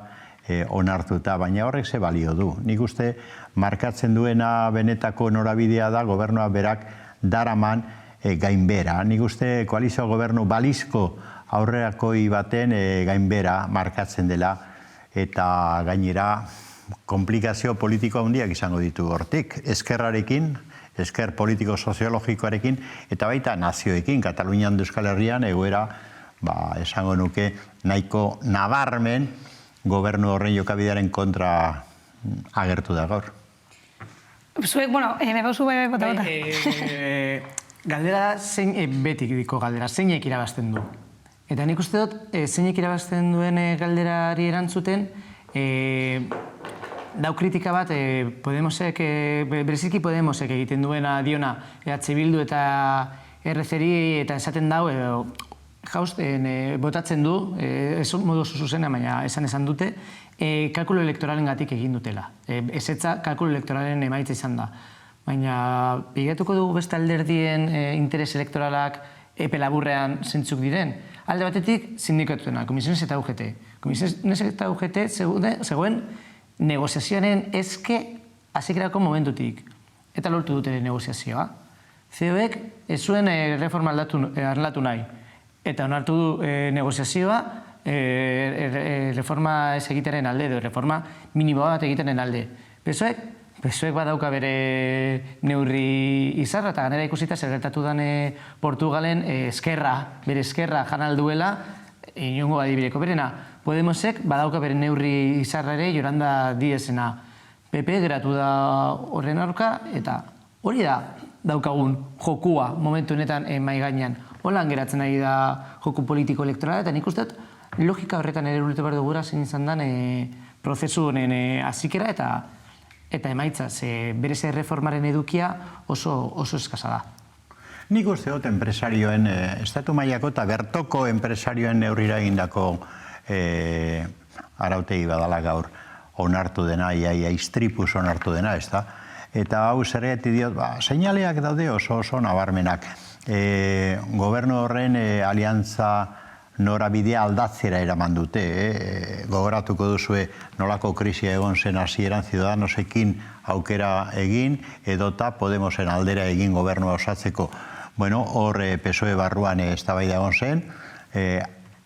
onartuta, baina horrek ze balio du. Nik uste markatzen duena benetako norabidea da gobernua berak daraman gainbera. Nik uste koalizio gobernu balizko aurrerakoi baten gainbera markatzen dela eta gainera komplikazio politiko handiak izango ditu hortik. Ezkerrarekin, ezker politiko soziologikoarekin eta baita nazioekin, Katalunian da Euskal Herrian egoera esango nuke nahiko nabarmen gobernu horren jokabidearen kontra agertu da gaur. Zuek, bota. Galdera betik diko galdera, zeinek irabazten du. Eta nik uste dut, zeinek irabazten duen galderari erantzuten, dau kritika bat Podemosek, bereziki Podemosek egiten duena diona EH Bildu eta RCri eta esaten dau, botatzen du, ez modu zuzena, baina esan dute, kalkulo elektoralen gatik egin dutela. Ezetza kalkulo elektoralen emaitza izan da. Baina, begiratuko dugu beste alderdien interes elektoralak epe laburrean zentzuk diren. Alde batetik, sindikatuena, Komisiones eta UGT. Komisiones eta UGT zegoen negoziazioaren eske hasikerako momentutik. Eta lortu dute negoziazioa. COek ez zuen reforma aldatu nahi. Eta onartu du negoziazioa reforma ez egitaren alde, edo reforma minimoa bat egitaren alde. PSOek badauka bere neurri izarra, eta ganera ikusita zer gertatu den Portugalen bere eskerra jan alduela, inongo adibideko berena. Podemosek badauka bere neurri izarra ere Yolanda Díezena. PP geratu da horren aurka, eta hori da daukagun jokua momentu honetan mahai gainean. Holan geratzen ari da joku politiko elektorala, eta nik uste logika horretan ere ulertu behar dugura zein izan den prozesu honen hazikera eta emaitza, berez reformaren edukia oso eskasa da. Nik uste dut enpresarioen, estatu mailako eta bertoko enpresarioen neurrira egindako arautegi badala gaur onartu dena, istripuz onartu dena, ez da? Eta hau zergatik diot, seinaleak daude oso nabarmenak. Gobernu horren aliantza norabidea aldatzera eraman dute. Gogoratuko duzue nolako krisia egon zen hasieran Ciudadanosekin aukera egin, edota Podemosen aldera egin gobernua osatzeko. Bueno, hor PSOE barruan eztabaida egon zen,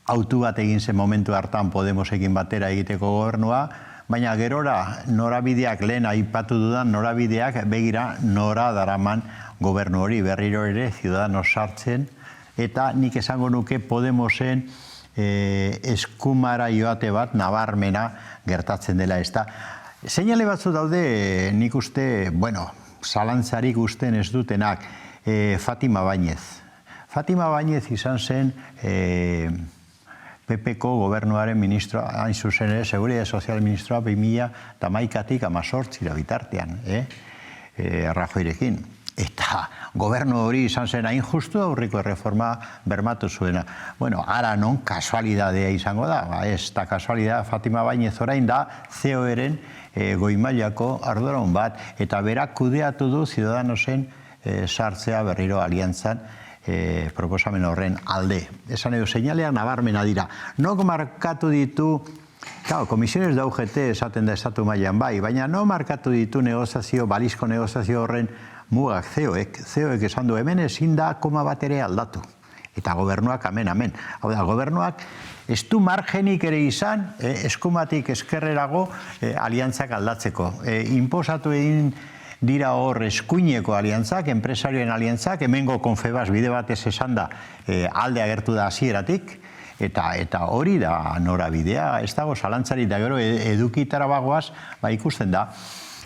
autu bat egin zen momentu hartan Podemosekin batera egiteko gobernua, baina gerora norabideak lehen aipatu dudan norabideak begira nora daraman gobernu hori berriro ere Ciudadanos sartzen, eta nik esango nuke Podemosen eskumara joate bat nabarmena gertatzen dela ez da. Seinale batzu daude nik uste, zalantzarik usten ez dutenak, Fatima Báñez. Fatima Báñez izan zen PPko gobernuaren ministroa, hain zuzen ere, Seguridade Sozial ministroa 2011-tik 2018 bitartean, Rajoyrekin. Eta gobernu hori izan zen hain justu aurriko erreforma bermatu zuena. Ara non kasualidadea izango da, ez da kasualidad, Fatima Báñez orain da COeren goi-mailako arduradun bat, eta berak kudeatu du Ciudadanosen sartzea berriro aliantzan proposamen horren alde. Esan edo, seinaleak nabarmena dira. Nok markatu ditu, Komisiones da UGT esaten da estatu mailan bai, baina no markatu ditu balizko negoziazio horren mugak COek esan du hemen ezin da koma bat ere aldatu. Eta gobernuak amen. Hau da, gobernuak ez du margenik ere izan, eskumatik eskerrerago aliantzak aldatzeko. Inposatu egin dira hor eskuineko aliantzak, enpresarioen aliantzak, hemengo Confebas bide batez esan da alde agertu da hasieratik, eta hori da norabidea, ez dago zalantzari da gero edukitara bagoaz, ikusten da.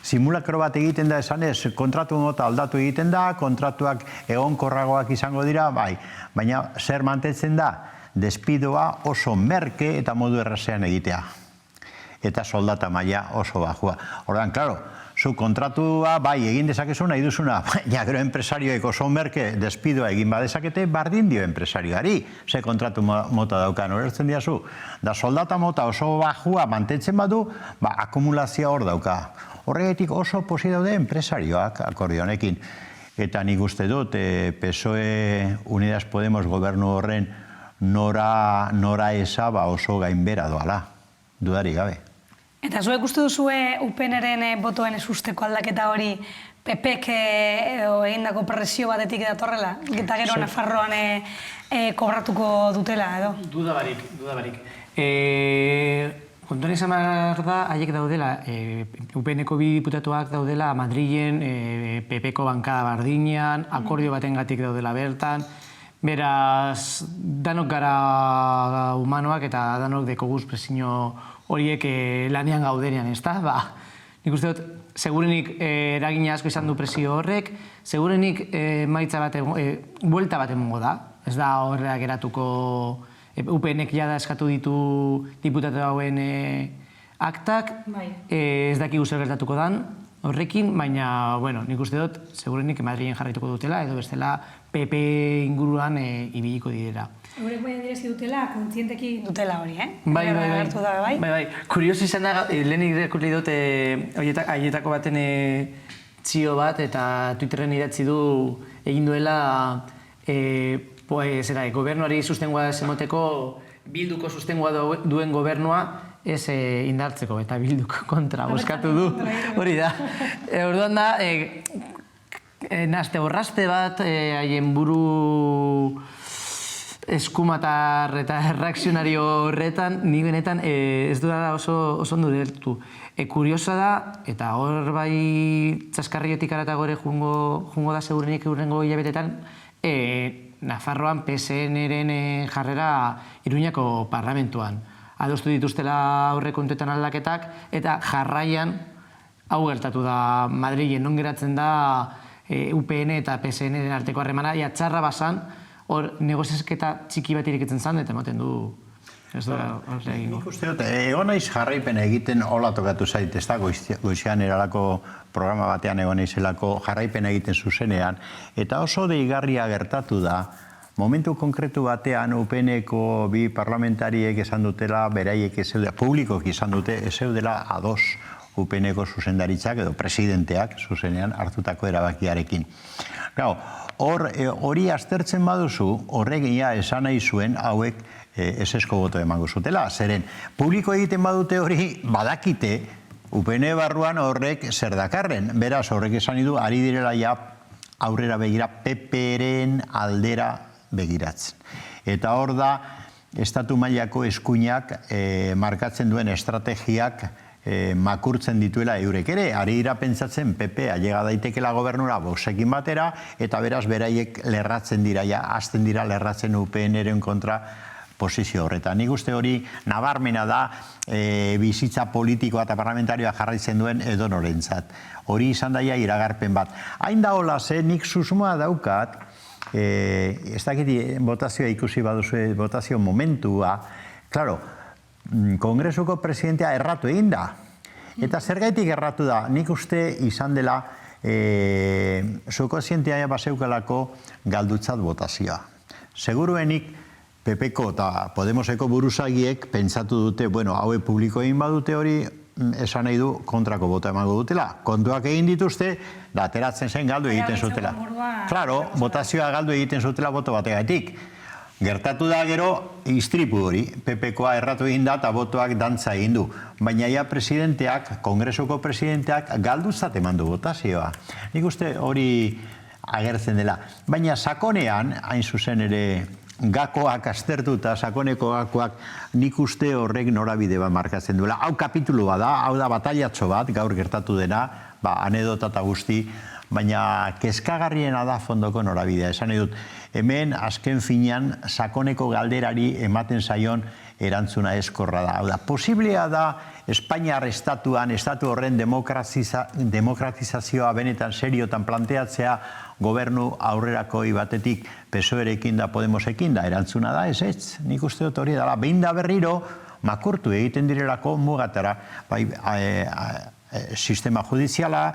Simulakro bat egiten da esanez, kontratu mota aldatu egiten da, kontratuak egonkorragoak izango dira, baina zer mantentzen da, despidoa oso merke eta modu errazean egitea. Eta soldata maila oso bajua. Ordan, klaro, zu kontratua egin dezakezu nahi duzuna, baina gero enpresarioek oso merke despidoa egin badezakete, bardin dio enpresarioari, ze kontratu mota daukan, horretzen diazu. Da soldata mota oso bajua mantentzen badu, akumulazioa hor dauka. Horregatik oso posi daude enpresarioak akordio honekin. eta nik uste dut PSOE Unidas Podemos gobernu horren nora esa oso gainbera doala, dudari gabe. Eta zuek uste duzue UPNren botoen esusteko aldaketa hori PPk edo egindako presio batetik datorrela? Eta gero Nafarroan kobratuko dutela, edo? Duda barik. Kontuan izan behar da, haiek daudela, UPNeko bi diputatuak daudela Madrilen, PPko bankada bardinean, akordio batengatik daudela bertan, beraz, danok gara humanoak eta danok dekoguz presio horiek lanean gaudenean, ez da? Nik uste dut, segurenik eragina asko izan du presio horrek, segurenik maitza bat, buelta bat emongo da, ez da horrela geratuko UPNek jada eskatu ditu diputatu hauen aktak, ez daki zer gertatuko dan horrekin, baina, nik uste dut, segurenik Madrilen jarraituko dutela, edo bestela PP inguruan ibiliko direla. Horrek baina direzi dutela, kontzienteki dutela hori, Bai. Kurioso izan da, lehenik irakurri dut haietako baten txio bat, eta Twitterren idatzi du egin duela gobernuari sustengoa zemoteko Bilduko sustengoa duen gobernua ez indartzeko, eta Bilduk kontra bozkatu du. Hori da. Orduan da, naste borraste bat, haien buru eskumatar eta reakzionario horretan, ni benetan ez dudala oso ondo ulertu. Kuriosa da, eta hor bai txaskarriotik arata gore jungo da segurenik eurrengo hilabetetan, Nafarroan PSN-ren jarrera Iruñako parlamentuan. Adostu dituztela aurrekontuetan aldaketak, eta jarraian hau gertatu da Madrilen, non geratzen da UPN eta PSN-ren arteko harremana, txarra basan, hor negoziazketa txiki bat irekitzen zan, eta ematen du ez da horre egingo. Nik uste dut, egon naiz jarraipen egiten hola tokatu zait, ez da, goizean eralako programa batean egon naizelako jarraipen egiten zuzenean, eta oso deigarria gertatu da, momentu konkretu batean UPNeko bi parlamentariek esan dutela, beraiek ez zeudela, publikoki esan dute, ez zeudela ados UPNeko zuzendaritzak edo presidenteak zuzenean hartutako erabakiarekin. Hori aztertzen baduzu, horregia esan nahi zuen hauek esesko boto emango zutela. Zeren, publiko egiten badute hori badakite UPN barruan horrek zer dakarren. Beraz, horrek esan du, ari direla ja aurrera begira PPren aldera begiratzen. Eta hor da, estatu mailako eskuinak markatzen duen estrategiak makurtzen dituela eurek ere. Ari dira pentsatzen PP ailega daitekela gobernura Voxekin batera, eta beraz beraiek lerratzen dira, hasten dira lerratzen UPN-eren kontra posizio horretan. Nik uste hori nabarmena da bizitza politikoa eta parlamentarioa jarraitzen duen edonorentzat. Hori izan daia iragarpen bat. Hain da hola ze, nik susmoa daukat, ez dakit botazioa ikusi baduzu, botazio momentua, klaro, Kongresuko presidentea erratu egin da. Eta zergaitik erratu da, nik uste izan dela zuko zientia baseukalako galdutzat botazioa. Seguruenik PPko eta Podemoseko buruzagiek pentsatu dute, haue publiko egin badute hori, esan nahi du kontrako bota emango dutela. Kontuak egin dituzte, da ateratzen zen galdu egiten zutela. Klaro, botazioa galdu egiten zutela boto bategatik. Gertatu da gero, istripu hori, PPkoa erratu egin da eta botoak dantza egin du. Baina ja presidenteak, Kongresuko presidenteak galduzat eman du botazioa. Nik uste hori agertzen dela. Baina sakonean, hain zuzen ere, gakoak aztertuta, sakoneko gakoak, nik uste horrek norabide bat markatzen duela. Hau kapitulua da, hau da bataiatxo bat, gaur gertatu dena, anedota eta guzti, baina kezkagarriena da fondoko norabidea. Esan edut, hemen azken finean sakoneko galderari ematen zaion erantzuna eskorra da. Hau da, posiblea da Espainiar estatuan, estatu horren demokratizazioa benetan seriotan planteatzea gobernu aurrerakoi batetik PSOE-rekin da Podemosekin da, erantzuna da, ez. Nik uste dut hori dela, behin da berriro makurtu egiten direlako mugatara, sistema judiziala,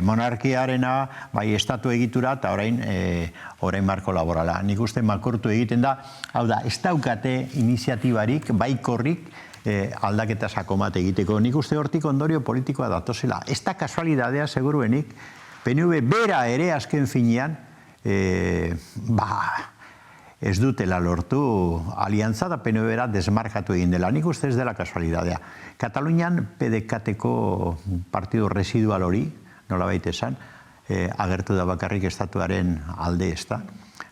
monarkiarena, estatu egitura eta orain marko laborala. Nik uste makurtu egiten da, hau da, ez daukate iniziatibarik, baikorrik aldaketa sakomat egiteko. Nik uste hortik ondorio politikoa datozela. Ez da kasualidadea seguruenik PNV bera ere azken finean, ez dutela lortu aliantza da PNV-era desmarkatu egin dela. Nik uste ez dela kasualidadea. Katalunian PDK-teko partido residual hori, nolabait esan, agertu da bakarrik estatuaren alde ez da.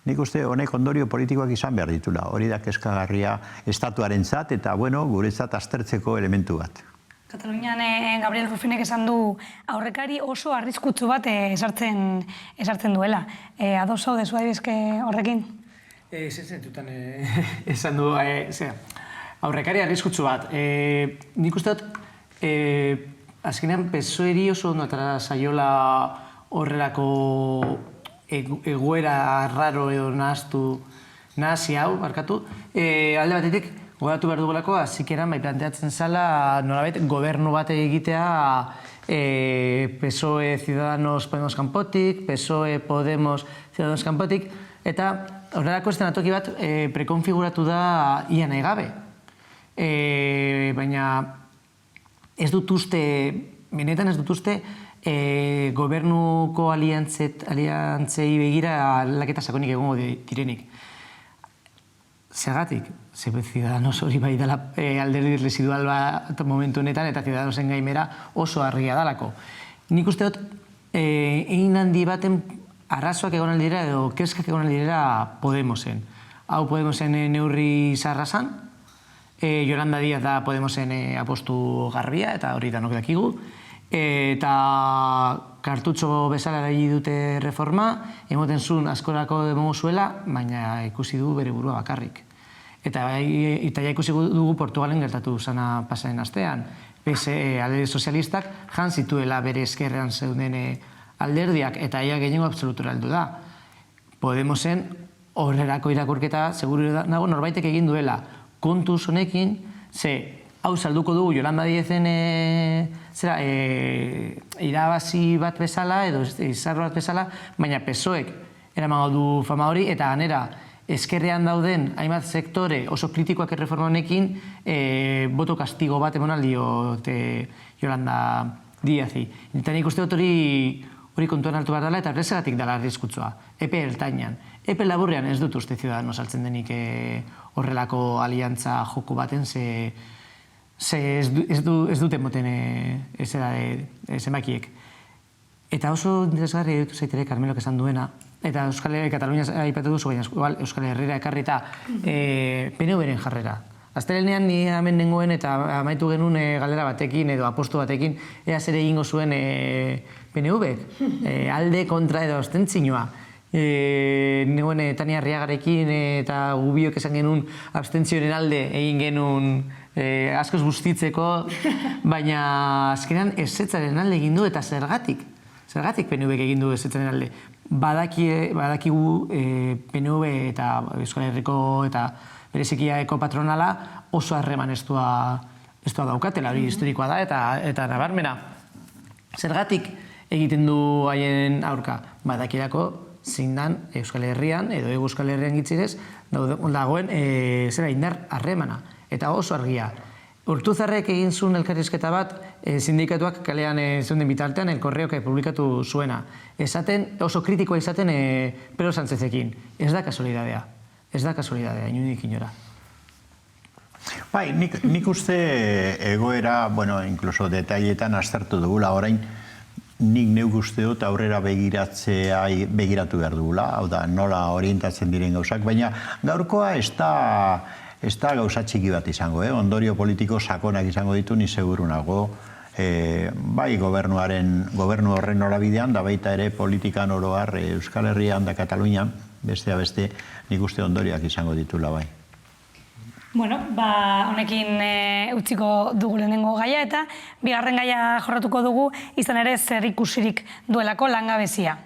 Nik uste honek ondorio politikoak izan behar ditula. Hori da kezkagarria estatuaren zat eta, guretzat aztertzeko elementu bat. Katalunian Gabriel Rufinek esan du aurrekari oso arriskutsu bat esartzen duela. Ados hau dezu adibizke horrekin? Zentutan esan du, aurrekari arriskutsu bat. Nik uste dut, azkenean PSOE-eri oso ondo atara zaiola horrelako egoera raro edo nahasi hau, barkatu. Alde batetik, gogoratu behar dugulako, azikeran planteatzen zala nolabait gobernu bat egitea PSOE Ciudadanos Podemos kanpotik, PSOE Podemos Ciudadanos kanpotik, eta horrelako estenatoki bat prekonfiguratu da ia nahi gabe. Baina ez dut uste, benetan ez dut uste, gobernuko aliantzei begira aldaketa sakonik egongo direnik. Zergatik, Ciudadanos hori bai dela alderdi residual bat momentu honetan eta Ciudadanosen gaimera oso argia dalako. Nik uste dut, egin handi baten arrazoak egon aldira edo keskak egon aldira Podemosen. Hau Podemosen neurri zarrazan, Yolanda Díaz da Podemosen apostu garbia eta hori danok dakigu, eta kartutxo bezala erabili dute reforma, emoten zuen askorako emongo zuela, baina ikusi du bere burua bakarrik. Eta ikusi dugu Portugalen gertatu zana pasaren astean. Alderdi sozialistak jan zituela bere eskerrean zeuden alderdiak, eta ia gehiengo absolutura heldu da. Podemosen horrelako irakurketa, seguru nago norbaitek egin duela. Kontuz honekin, hau salduko dugu Yolanda Díazen irabazi bat bezala, edo izarro bat bezala, baina PSOEk eramango du fama hori, eta ganera, eskerrean dauden hainbat sektore oso kritikoak erreforma honekin, boto kastigo bat eman aldiote Yolanda Díazi. Eta nik uste dut hori kontuan hartu behar dela, eta horrezegatik dela arriskutsua. Epe ertainan. Epe laburrean ez dut uste Ciudadanos saltzen denik horrelako aliantza joko baten, ez duten moten zenbakiek. Eta oso interesgarri dut zaitere Carmelok esan duena, eta Katalunia aipatu duzu, baina Euskal Herrera ekarrita PNV-ren jarrera. Aztelenian ni hemen nengoen eta amaitu genuen galdera batekin edo apostu batekin ea zer egingo zuen PNV-ek. Alde kontra edo abstentzioa. Nengoen Tania Arriagarekin eta gubiok esan genuen abstentzioaren alde egin genuen askoz bustitzeko, baina azkenean ezetzaren alde egin du eta zergatik. Zergatik PNV-ek egin du ezetzaren alde. Badakigu PNV eta Euskal Herriko eta berezikiaeko patronala oso harreman estua daukatela, hori historikoa da eta nabarmena. Zergatik egiten du haien aurka? Badakirako zindan Euskal Herrian edo Euskal Herrian gitzirez dagoen indar harremana. Eta oso argia. Urtuzarrek egin zuen elkarrizketa bat sindikatuak kalean zeunden bitartean El Correok publikatu zuena. Oso kritikoa izaten Pedro Sánchezekin. Ez da kasualidadea. Ez da kasualidadea, inudik inora. Bai, nik uste egoera, inkluso detailetan aztertu dugula orain, nik neuk uste dut aurrera begiratu behar dugula, hau da, nola orientatzen diren gauzak, baina gaurkoa ez da gauza txiki bat izango, ondorio politiko sakonak izango ditu, ni seguru nago, bai gobernu horren norabidean, da baita ere politikan oroar Euskal Herrian da Katalunian, bestea beste, nik uste ondorioak izango ditula bai. Bueno, honekin utziko dugu lehenengo gaia eta bigarren gaia jorratuko dugu izan ere zer ikusirik duelako langabezia.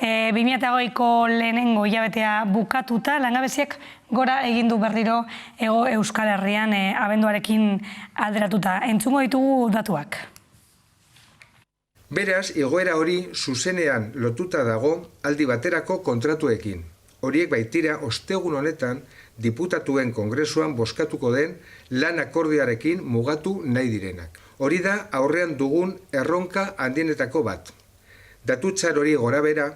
2008ko lehenengo hilabetea bukatuta, langabeziak gora egin du berriro Hego Euskal Herrian abenduarekin alderatuta. Entzungo ditugu datuak. Beraz, igoera hori zuzenean lotuta dago aldi baterako kontratuekin. Horiek baitira ostegun honetan diputatuen kongresuan bozkatuko den lan akordioarekin mugatu nahi direnak. Hori da aurrean dugun erronka handienetako bat. Datutxar hori gorabera,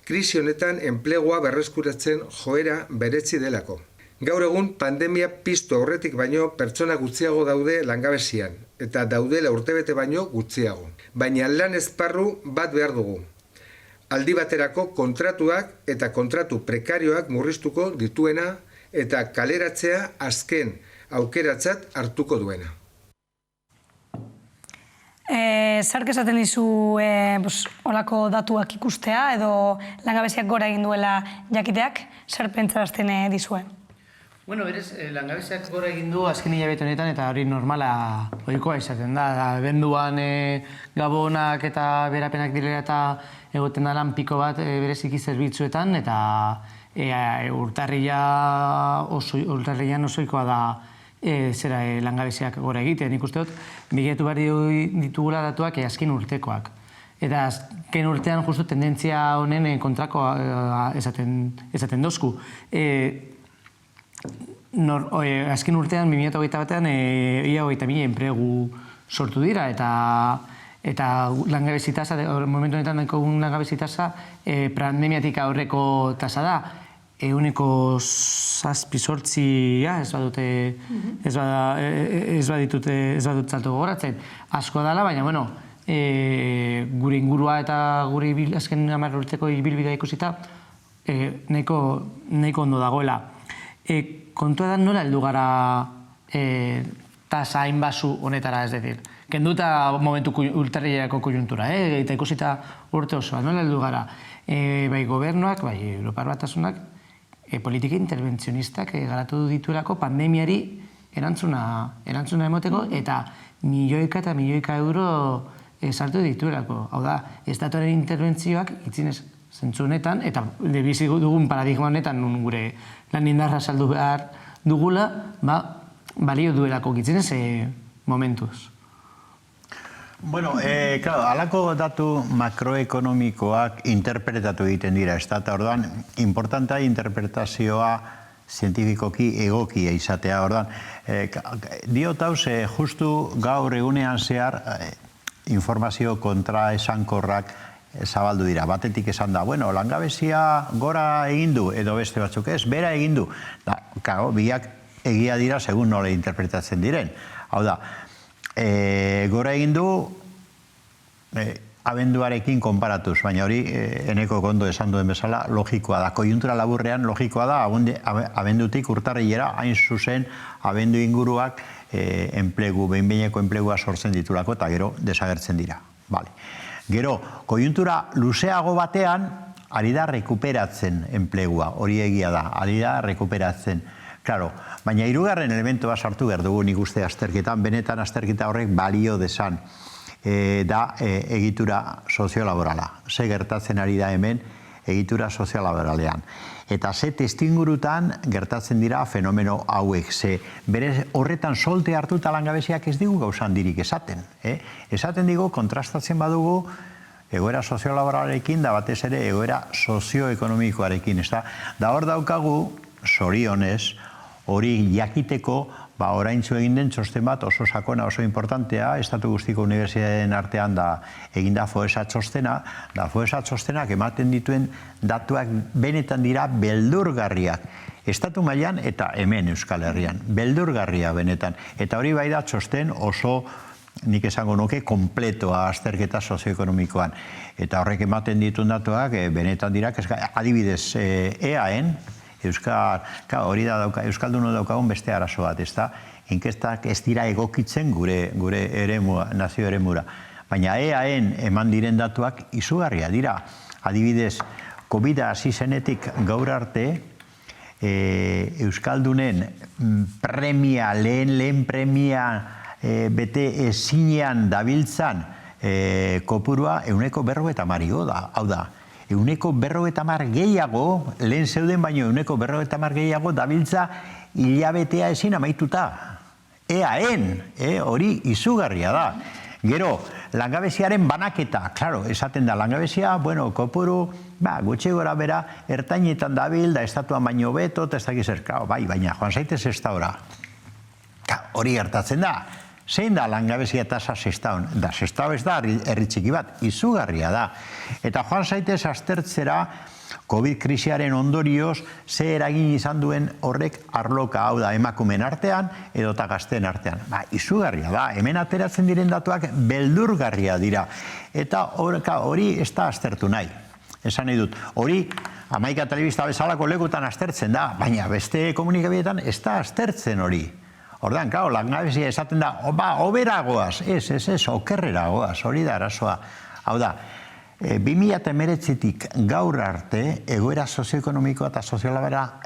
krisi honetan enplegua berreskuratzen joera beretzi delako. Gaur egun pandemia piztu aurretik baino pertsona gutxiago daude langabezian, eta daudela urtebete baino gutxiago. Baina lan esparru bat behar dugu. Aldi baterako kontratuak eta kontratu prekarioak murriztuko dituena eta kaleratzea azken aukeratzat hartuko duena. Zerk esaten dizu olako datuak ikustea edo langabeziak gora egin duela jakiteak, zer pentsarazten dizuen? Bueno, berez, langabeziak gora egin du azken hilabete honetan eta hori normala ohikoa izaten da. Benduan gabonak eta berapenak direla eta egoten da lan piko bat bereziki zerbitzuetan eta urtarrilan osoikoa da zera langabeziak gora egiten. Nik uste dut, bilatu behar ditugula datuak azken urtekoak. Eta azken urtean justu tendentzia honen kontrakoa esaten dozku. Azken urtean, 2008 batean, ia 20.000 enpregu sortu dira eta langabezi tasa, momentu honetan dagoen langabezi tasa, pandemiatik aurreko tasa da, 7.8 ez badut salto gogoratzen. Asko dela, baina, gure ingurua eta gure azken 10 urteko ibilbidea ikusita, nahiko ondo dagoela. Kontua da nola heldu gara tasa hainbasu honetara, ez decir. Kenduta momentu urtarrilerako kojuntura, eta ikusita urte osoa, nola heldu gara. Bai gobernuak, bai Europar Batasunak, politika interbentzionistak garatu dituelako pandemiari erantzuna emoteko eta milioika euro sartu dituelako. Hau da, estatuaren interbentzioak itzinez zentzu honetan, eta bizi dugun paradigma honetan gure lan indarra saldu behar dugula, balio duelako gitzinez momentuz. Bueno, claro, halako datu makroekonomikoak interpretatu egiten dira, eta orduan, importantea interpretazioa zientifikoki egokia izatea, orduan, diot hauz, justu gaur egunean zehar, informazio kontraesankorrak zabaldu dira. Batetik esan da, bueno, langabezia gora egin du, edo beste batzuk ez, bera egin du. Biak egia dira segun nola interpretatzen diren. Hau da, gora egin du abenduarekin konparatuz, baina hori eneko kondo esan duen bezala logikoa da. Kojuntura laburrean logikoa da abendutik urtarrilera hain zuzen abendu inguruak behin-behineko enplegua sortzen ditulako eta gero desagertzen dira. Gero, kojuntura luzeago batean ari da rekuperatzen enplegua, hori egia da, ari da rekuperatzen. Claro, baina hirugarren elementua sartu behar dugu nik uste azterketan, benetan azterketa horrek balio desan da egitura soziolaborala. Ze gertatzen ari da hemen egitura soziolaboralean. Eta ze testuingurutan gertatzen dira fenomeno hauek. Ze bere horretan solte hartuta langabeziak ez digu gauza handirik esaten. Esaten digu kontrastatzen badugu egoera soziolaboralekin da batez ere egoera sozioekonomikoarekin. Da hor daukagu, zorionez, hori jakiteko oraintzu egin den txosten bat oso sakona, oso importantea, Estatu guztiko unibertsitateen artean da eginda FOESA txostena, da FOESA txostenak ematen dituen datuak benetan dira beldurgarriak. Estatu mailan eta hemen Euskal Herrian, beldurgarria benetan. Eta hori bai da txosten oso, nik esango nuke, kompletoa azterketa sozioekonomikoan. Eta horrek ematen dituen datuak benetan dira, adibidez EAen, hori da Euskalduno daukagun beste arazo bat, ez da? Inkestak ez dira egokitzen gure nazio eremura. Baina EAen eman diren datuak izugarria dira. Adibidez, COVID-a hasi zenetik gaur arte, Euskaldunen premia, lehen premia bete ezinean dabiltzan kopurua 150 da. Hau da, 150 gehiago, lehen zeuden baino 150 gehiago dabiltza hilabetea ezin amaituta. EAen, hori izugarria da. Gero, langabeziaren banaketa, klaro, esaten da langabezia, kopuru, gutxi gora bera, ertainetan dabil, da estatuan baino beto, eta ez dakiz zer, baina joan zaitez ez da ora. Hori gertatzen da. Zein da langabezia tasa Sestaon? Da, Sestao ez da herri txiki bat, izugarria da. Eta joan zaitez aztertzera COVID-krisiaren ondorioz ze eragin izan duen horrek arloka, hau da, emakumeen artean edota gazteen artean. Izugarria da, hemen ateratzen diren datuak beldurgarria dira. Eta hori ez da aztertu nahi. Esan nahi dut, hori Hamaika Telebista bezalako lekutan aztertzen da, baina beste komunikabietan ez da aztertzen hori. Ordan, claro, langabezia esaten da, hoberagoaz, ez, okerreragoaz, hori da arazoa. Hau da, 2019tik gaur arte, egoera sozioekonomikoa eta sozialabera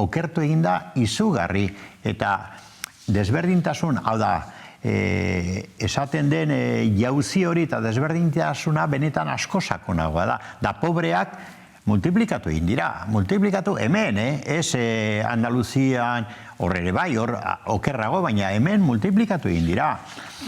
okertu eginda izugarri. Eta desberdintasun, hau da, esaten den jauzi hori eta desberdintasuna benetan asko sakonagoa da. Da, pobreak multiplikatu egin dira, multiplikatu hemen, ez Andaluzian, horre bai, hor okerrago, baina hemen multiplikatu egin dira.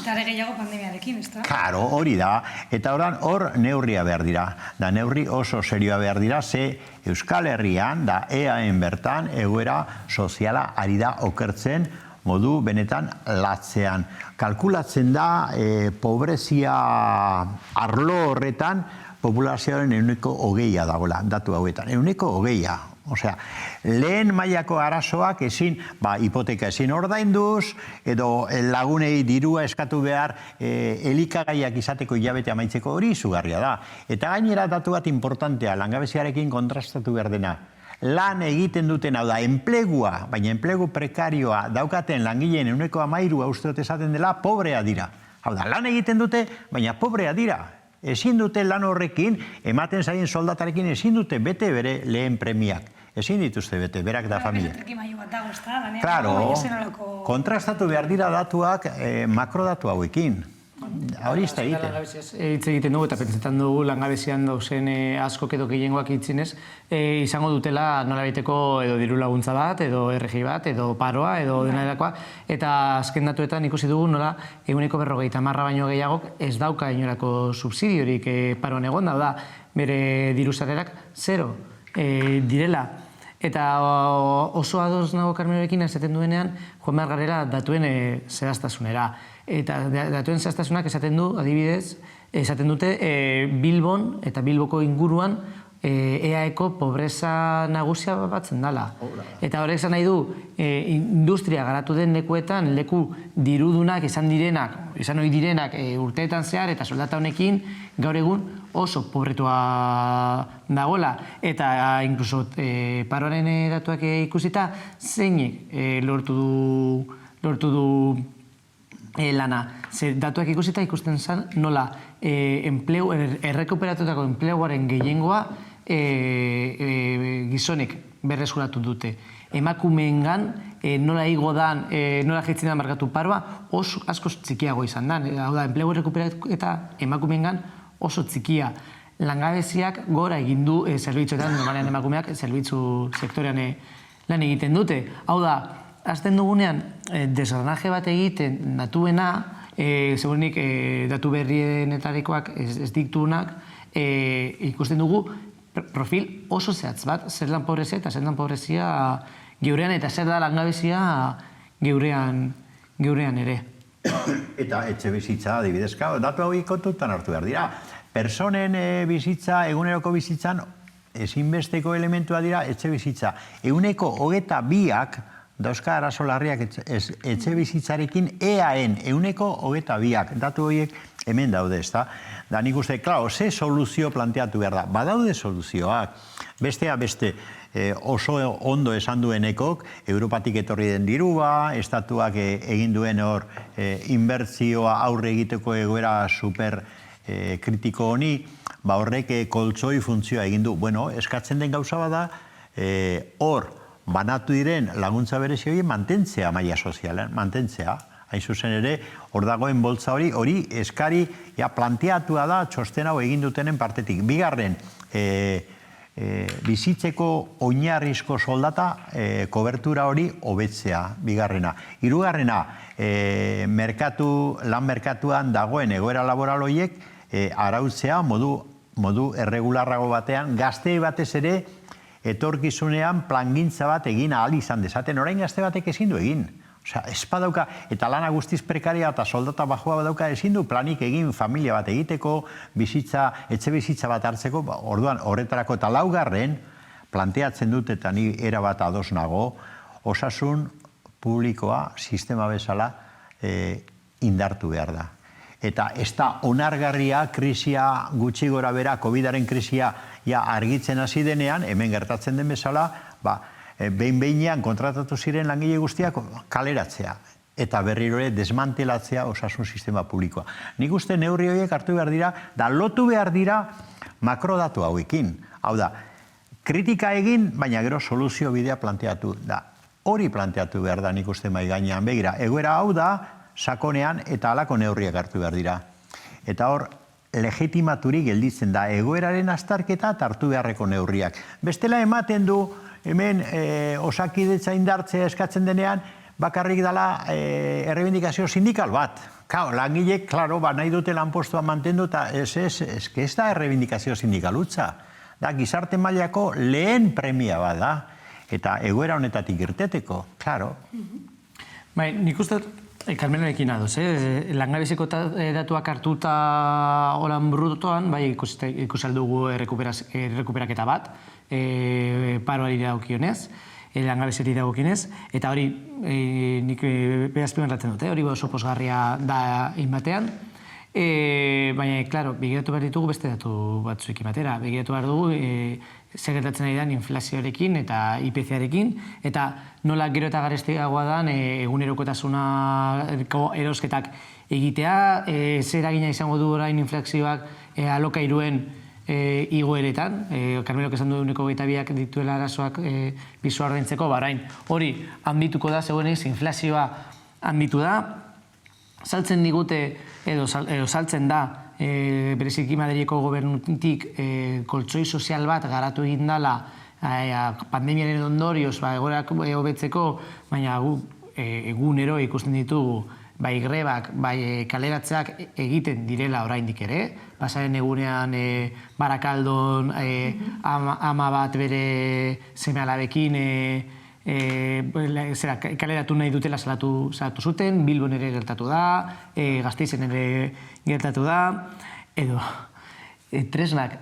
Eta ere gehiago pandemiarekin, ez da? Karo, hori da. Eta hor neurria behar dira. Da neurri oso serioa behar dira, ze Euskal Herrian, da EAen bertan, egoera soziala ari da okertzen modu benetan latzean. Kalkulatzen da, pobrezia arlo horretan, populazioaren 20% dagoela, datu hauetan. 20%. Osea, lehen mailako arazoak ezin, hipoteka ezin ordainduz, edo lagunei dirua eskatu behar elikagaiak izateko hilabete amaitzeko hori izugarria da. Eta gainera datu bat importantea, langabeziarekin kontrastatu behar dena. Lan egiten duten, hau da, enplegua, baina enplegu prekarioa daukaten langileen 13% uste dut esaten dela, pobrea dira. Hau da, lan egiten dute, baina pobrea dira. Ezin dute lan horrekin, ematen zaien soldatarekin, ezin dute bete bere lehen premiak. Ezin dituzte bete, berak da familia. Claro, kontrastatu behar dira datuak makrodatu hauekin. Hori ez da egiten. Hitz egiten dugu eta pentsetan dugu langabezian dauzen askok edo gehiengoak hitzinez, izango dutela nolabaiteko edo diru laguntza bat, edo RGI bat, edo paroa, edo dena delakoa. Eta azken datuetan ikusi dugu nola 40% baino gehiagok ez dauka inorako subsidiorik paroan egon da, bere diru sarrerak 0 direla. Eta oso ados nago Carmenorekin esaten duenean, joan behar garela datuen zehaztasunera. Eta datuen zehaztasunak esaten du, adibidez, esaten dute Bilbon eta Bilboko inguruan EAeko pobreza nagusia batzen dela. Eta horrek esan nahi du, industria garatu den lekuetan, leku dirudunak izan ohi direnak urteetan zehar eta soldata honekin gaur egun oso pobretua dagoela. Eta inkluso paroaren datuak ikusita, zeinek lortu du lana. Datuak ikusita ikusten zen nola errekuperatutako enpleguaren gehiengoa gizonek berreskuratu dute. Emakumeengan nola igo dan, nola jaitzen da markatu paroa, oso asko txikiago izan da. Hau da, enplegu errekuperaketa emakumeengan oso txikia. Langabeziak gora egin du zerbitzuetan, normalean emakumeak zerbitzu sektorean lan egiten dute. Hau da, azten dugunean, desgranaje bat egiten datuena, segurenik datu berrienetarikoak ez diktunak, ikusten dugu profil oso zehatz bat, zer lan pobrezia eta zer lan pobrezia geurean, eta zer da langabezia geurean ere. Eta etxe bizitza, adibidezka, datu hau kontutan hartu behar dira. Personen bizitza, eguneroko bizitzan, ezinbesteko elementua dira etxe bizitza. 22ak dauzka arazo larriak etxe bizitzarekin EAen 22ak. Datu horiek hemen daude, ezta? Da nik uste, ze soluzio planteatu behar da. Badaude soluzioak. Bestea beste oso ondo esan duenekok, Europatik etorri den dirua, estatuak egin duen hor inbertzioa aurre egiteko egoera super kritiko honi, horrek koltsoi funtzioa egin du. Bueno, eskatzen den gauza bada, hor banatu diren laguntza berezi hori mantentzea maila sozialean, mantentzea. Hain zuzen ere, hor dagoen boltza hori eskari planteatua da txosten hau egin dutenen partetik. Bigarren, bizitzeko oinarrizko soldata kobertura hori hobetzea, bigarrena. Hirugarrena, lan merkatuan dagoen egoera laboral horiek arautzea modu erregularrago batean, gazte batez ere etorkizunean plangintza bat egin ahal izan dezaten. Orain gazte batek ezin du egin. Espadauka, eta lana guztiz prekaria eta soldata bajua badauka, ezin du planik egin familia bat egiteko, etxe bizitza bat hartzeko, orduan horretarako eta laugarren, planteatzen dut eta ni erabat ados nago, osasun publikoa, sistema bezala, indartu behar da. Eta ez da onargarria, krisia gutxi gora bera, COVID-aren krisia argitzen hasi denean, hemen gertatzen den bezala, behin-behinean kontratatu ziren langile guztiak kaleratzea eta berriro ere desmantelatzea osasun sistema publikoa. Nik uste neurri horiek hartu behar dira, da lotu behar dira makrodatu hauekin. Hau da, kritika egin, baina gero soluzio bidea planteatu da. Hori planteatu behar da nik uste mai gainean. Begira, egoera hau da, sakonean eta halako neurriak hartu behar dira. Eta hor, legitimaturik gelditzen da egoeraren azterketa eta hartu beharreko neurriak. Bestela ematen du, hemen osakidetza indartzea eskatzen denean, bakarrik dela errebindikazio sindikal bat. Langilek, nahi dute lanpostua mantendu eta ez da errebindikazio sindikal hutsa. Da, gizarte mailako lehen premia bat da. Eta egoera honetatik irteteko, klaro. Bai, nik uste Carmenorekin ados, langabeziko datuak hartuta holan brutoan, bai ikusaldugu errekuperaketa bat, paroari dagokionez, langabezeri dagokionez, eta hori nik behazpion ratzen dute, hori oso posgarria da inbatean, baina, klaro, begiratu behar ditugu beste datu batzuekin batera, begiratu behar dugu zer gertatzen ari den inflazioarekin eta IPC-arekin, eta nola gero eta garestiagoa dan egunerokotasunako erosketak egitea, zer eragina izango du orain inflazioak alokairuen igoeretan, Carmelok esan du 22ak dituela arazoak pisua ordaintzeko, orain hori handituko da, zegoenez inflazioa handitu da, saltzen digute edo saltzen da bereziki Madrileko gobernutik koltsoi sozial bat garatu egin dela pandemiaren ondorioz egoerak hobetzeko, baina egunero ikusten ditugu bai grebak, bai kaleratzeak egiten direla oraindik ere. Pasaren egunean Barakaldon ama bat bere seme-alabekin kaleratu nahi dutela salatu zuten, Bilbon ere gertatu da, Gasteizen ere gertatu da, edo tresnak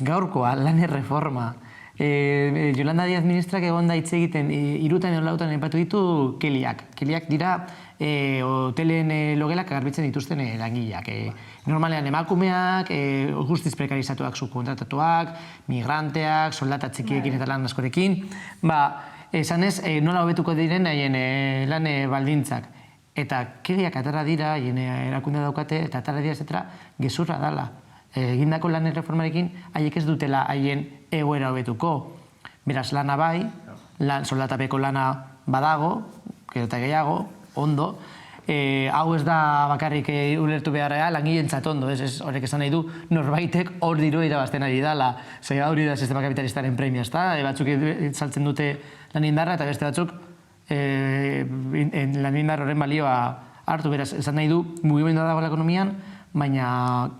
gaurkoa lan erreforma. Yolanda Díaz ministrak egon da hitz egiten, 3 edo 4 aipatu ditu keliak. Keliak dira hotelen logelak garbitzen dituzten langileak. Normalean emakumeak, guztiz prekarizatuak subkontratatuak, migranteak, soldata txikiekin eta lan askorekin, esanez, nola hobetuko diren haien lan baldintzak. Eta keliak atara dira, haien erakunde daukate, eta atara dira, etcétera, gezurra dala. Egindako lan erreformarekin, haiek ez dutela haien egoera hobetuko. Beraz, lana bai, soldatapeko lana badago, gero eta gehiago, ondo, hau ez da bakarrik ulertu beharra langileentzat ondo, horrek esan nahi du norbaitek hor diru irabazten ari dala. Zer hori da sistema kapitalistaren premia, ezta? Batzuk saltzen dute lan indarra eta beste batzuk lan indar horren balioa hartu, beraz, esan nahi du mugimendua dago ekonomian, baina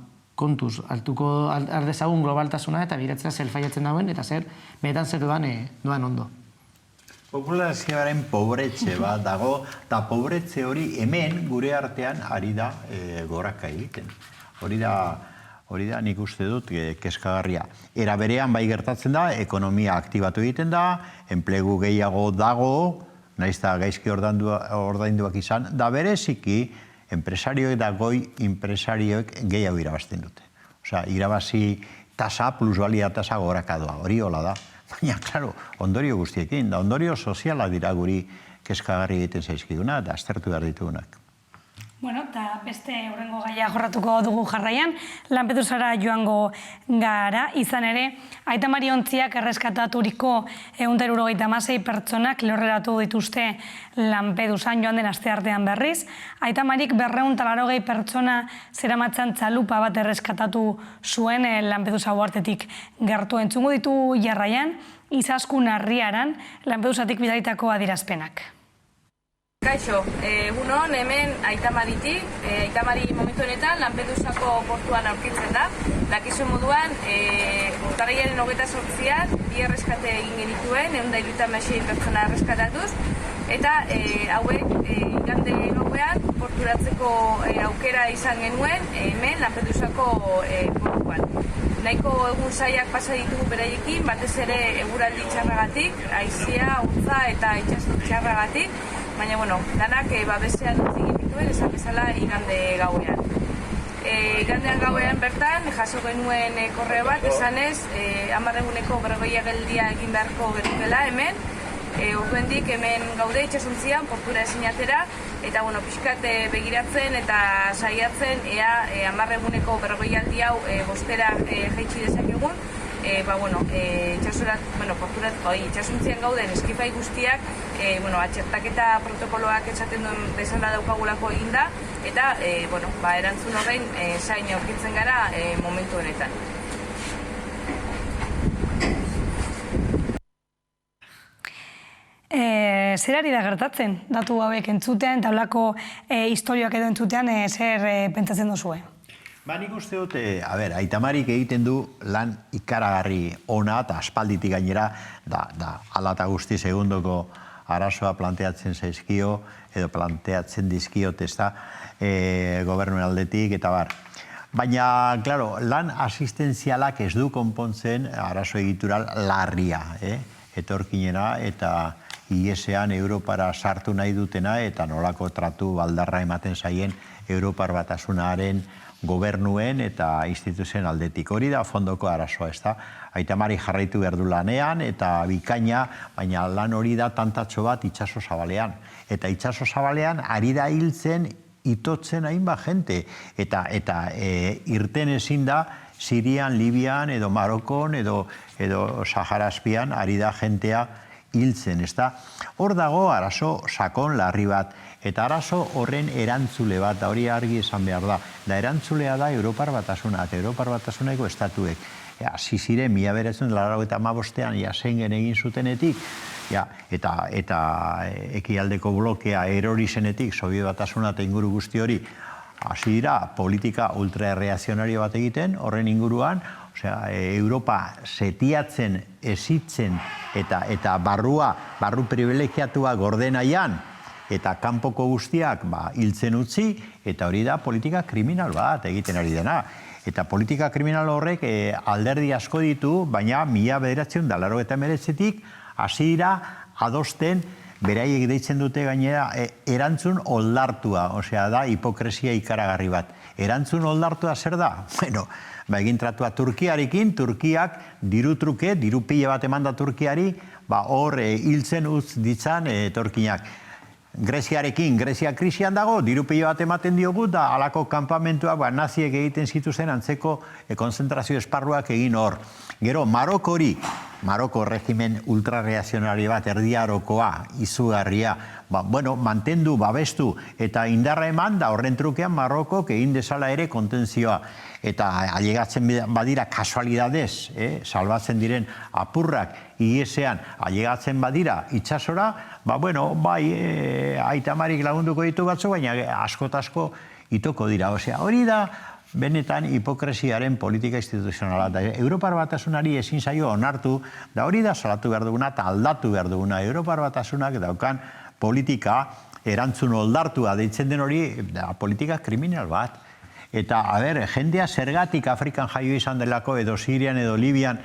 kontuz, hartuko aldezagun globaltasuna eta biratzea zer faiatzen dauen eta zer, benetan zer doan ondo. Populazioaren pobretze bat dago, eta pobretze hori hemen gure artean ari da goraka egiten. Hori da nik uste dut kezkagarria. Era berean bai gertatzen da, ekonomia aktibatu egiten da, enplegu gehiago dago, nahiz da gaizki ordainduak izan, da bereziki enpresarioek da goi enpresarioek gehiago irabazten dute. Osea, irabazi tasa, plusbalia tasa goraka doa, hori hola da. Baina, klaro, ondorio guztiekin, da ondorio soziala dira guri kezkagarri egiten zaizkiduna, eta aztertu behar ditugunak. Bueno, eta beste hurrengo gaia jorratuko dugu jarraian, Lampedusara joango gara, izan ere, Aita Mari Ontziak erreskataturiko 176 pertsonak lorreratu dituzte Lampedusan joan den asteartean berriz. Aita Marik 280 pertsona zeramatzan txalupa bat erreskatatu zuen Lampedusa uhartetik gertu. Entzungo ditu jarraian, Izaskun Arriaran Lampedusatik bidalitako adierazpenak. Kaixo, egunon hemen Aita Maritik, Aita Mari momentu honetan Lampedusako portuan aurkitzen da. Dakizu moduan, urtarrilaren 28an, 2 erreskate egin genituen, 176 pertsona erreskatatuz, eta hauek igande gauean porturatzeko aukera izan genuen hemen Lampedusako portuan. Nahiko egun zailak pasa ditugu beraiekin, batez ere eguraldi txarragatik, haizea, hotza eta itsaso txarragatik, baina danak babesean utzi genituen, esan bezala igande gauean. Igandean gauean bertan, jaso genuen korreo bat, esanez, 10 eguneko berrogeia geldia egin beharko genukela hemen, orduendik hemen gaude itxasuntzian, portura ezinatera, eta pixkat begiratzen eta saiatzen ea 10 eguneko berrogeialdi hau bostera jaitsi dezakegun, itxasuntzian gauden eskifai guztiak atxertaketa protokoloak etxaten duen bezala daukagulako eginda, eta erantzun horrein zain aurkitzen gara momentu honetan. Zer ari da gertatzen datu hauek entzutean, eta holako historioak edo entzutean zer pentsatzen duzue? Nik uste dut, Aitamarik egiten du lan ikaragarri ona eta aspalditik gainera, da ala eta guzti segundoko arazoa planteatzen zaizkio, edo planteatzen dizkiot, ez da, gobernuen aldetik, eta bar. Baina, klaro, lan asistenzialak ez du konpontzen arazo egitural larria, etorkinena, eta IESean Europara sartu nahi dutena, eta nolako tratu baldarra ematen zaien Europar Batasunaren gobernuen eta instituzioen aldetik. Hori da fondoko arazoa, ez da? Aitamari jarraitu behar du lanean, eta bikaina, baina lan hori da tantatxo bat itxaso zabalean. Eta itxaso zabalean ari da hiltzen, itotzen hainbat jente. Eta irten ezin da, Sirian, Libian, edo Marokon, edo Sahara Azpian, ari da jentea hiltzen, ez da? Hor dago arazo sakon larri bat, eta arazo horren erantzule bat, hori argi esan behar da. Da erantzulea da Europar Batasuna, eta Europar Batasuneko estatuek. Hasi ziren, 1985ean, Schengen egin zutenetik, eta ekialdeko blokea erori zenetik, Sobiet Batasuna eta inguru guzti hori, hasi dira politika ultraerreazionario bat egiten, horren inguruan, Europa setiatzen, ezitzen, eta barru privilegiatua gorde nahian, eta kanpoko guztiak hiltzen utzi, eta hori da politika kriminal bat egiten ari dena. Eta politika kriminal horrek alderdi asko ditu, baina 1989etik hasi dira adosten, beraiek deitzen dute gainera erantzun oldartua, da hipokresia ikaragarri bat. Erantzun oldartua zer da? Egin tratua Turkiarekin, Turkiak diru truke, diru pile bat eman da Turkiari, hor hiltzen utz ditzan etorkinak. Greziarekin, Grezia krisian dago, diru pile bat ematen diogu, da halako kanpamentuak naziek egiten zituzen antzeko konzentrazio esparruak egin hor. Gero, Maroko regimen ultrareazionario bat, erdiarokoa, izugarria, mantendu, babestu, eta indarra eman da horren trukean Marokok egin dezala ere kontentzioa. Eta ailegatzen badira kasualidadez, salbatzen diren apurrak IESean ailegatzen badira itxasora, Aitamarik lagunduko ditu batzu, baina asko itoko dira. Hori da benetan hipokresiaren politika instituzionala. Europar Batasunari ezin zaio onartu, da hori da salatu behar duguna eta aldatu behar duguna. Europar Batasunak daukan politika erantzun oldartua deitzen den hori, politika kriminal bat. Eta, jendea zergatik Afrikan jaio izan delako, edo Sirian, edo Libian,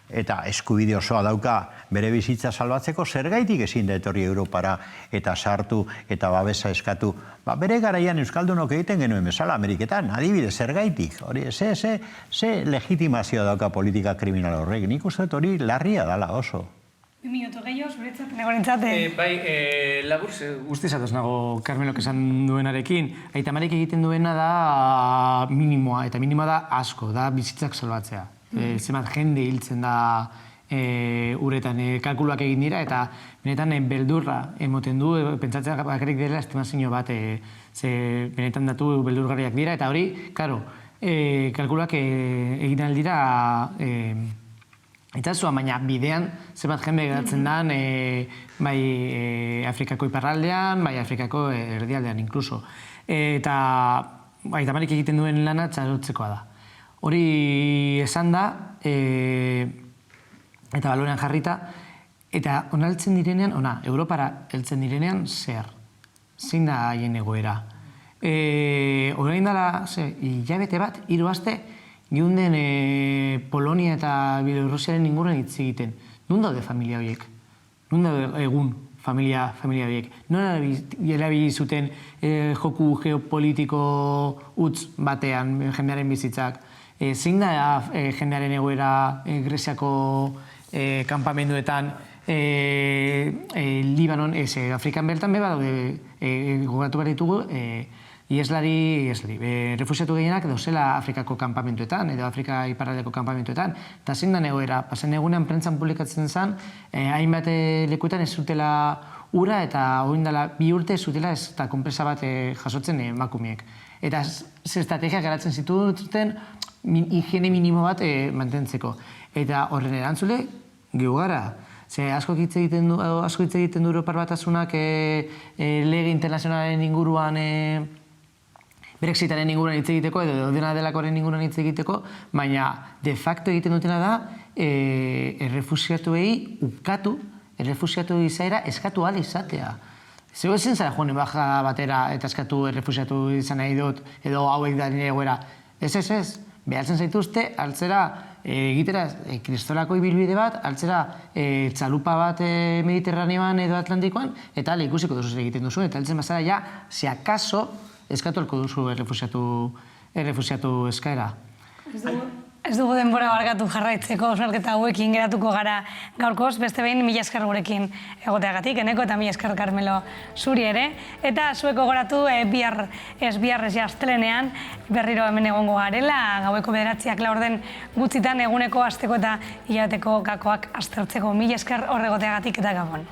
eta eskubide osoa dauka bere bizitza salbatzeko, zergaitik ezin da etorri Europara eta sartu eta babesa eskatu. Bere garaian Euskaldunok egiten genuen bezala Ameriketan, adibidez, zergaitik. Ze legitimazioa dauka politika kriminal horrek. Nik uste dut hori larria dala oso. 2 minutu gehiago, zuretzat, negorentzat. Labur, guztiz atos nago Carmelok esan duenarekin. Aitamarik egiten duena da minimoa, eta minimoa da asko, da bizitzak salbatzea. Zemat jende hiltzen da uretan kalkuluak egin dira, eta benetan beldurra emoten du, pentsatzea bakarrik dela estimazio bat, benetan datu beldurgarriak dira, eta hori, karo, kalkuluak egin aldira itxasua, baina bidean zebat jende geratzen dan, bai Afrikako iparraldean, bai Afrikako erdialdean inkluso. Eta Aitamarik egiten duen lana txarotzekoa da. Hori esan da, eta balorean jarrita, Eta onaltzen direnean, Europara heltzen direnean, zer? Zein da haien egoera? Orain dela, hilabete bat, 3 aste, giunden Polonia eta Bielorrusiaren inguruan hitz egiten. Nun daude familia horiek? Nun daude egun familia horiek? Nola erabili zuten joku geopolitiko utz batean jendearen bizitzak? Zein da jendearen egoera Greziako kanpamenduetan, Libanon, Afrikan bertan beba daude gogatu behar ditugu, refusiatu gehienak dauzela Afrikako kanpamentuetan, edo Afrika iparraldeko kanpamentuetan. Eta zein da egoera, pasen egunean prentzan publikatzen zen, hainbat lekuetan ez zutela ura eta orain dela 2 urte ez zutela ez eta konpresa bat jasotzen emakumeek. Eta ze estrategia garatzen zituzten higiene minimo bat mantentzeko. Eta horren erantzule, gehu gara. Ze asko hitz egiten du Europar Batasunak lege internazionalen inguruan, Brexitaren inguruan hitz egiteko, edo dena delakoren inguruan hitz egiteko, baina de facto egiten dutena da errefusiatuei ukatu, errefusiatu izaera eskatu ahal izatea. Zego ezin zara joan enbaja batera eta eskatu errefusiatu izan nahi dut, edo hauek da nire egoera. Ez. Behartzen zaituzte, altzera egitera kristolako ibilbide bat, altzera txalupa bat Mediterraneoan edo Atlantikoan, eta ikusiko duzu egiten duzu, eta altzen bazara ja, si akaso, eskatu alko duzu errefusiatu eskaera. Ez dugu denbora barkatu jarraitzeko osnarketa hauekin geratuko gara gaurkoz, beste behin 1000 esker gurekin egoteagatik, Eneko, eta 1000 esker Carmelo zuri ere. Eta zueko goratu bihar ez astelenean berriro hemen egongo garela, gaueko 9:00 laurden gutxitan eguneko, asteko eta hilabeteko gakoak aztertzeko. 1000 esker hor egoteagatik eta gabon.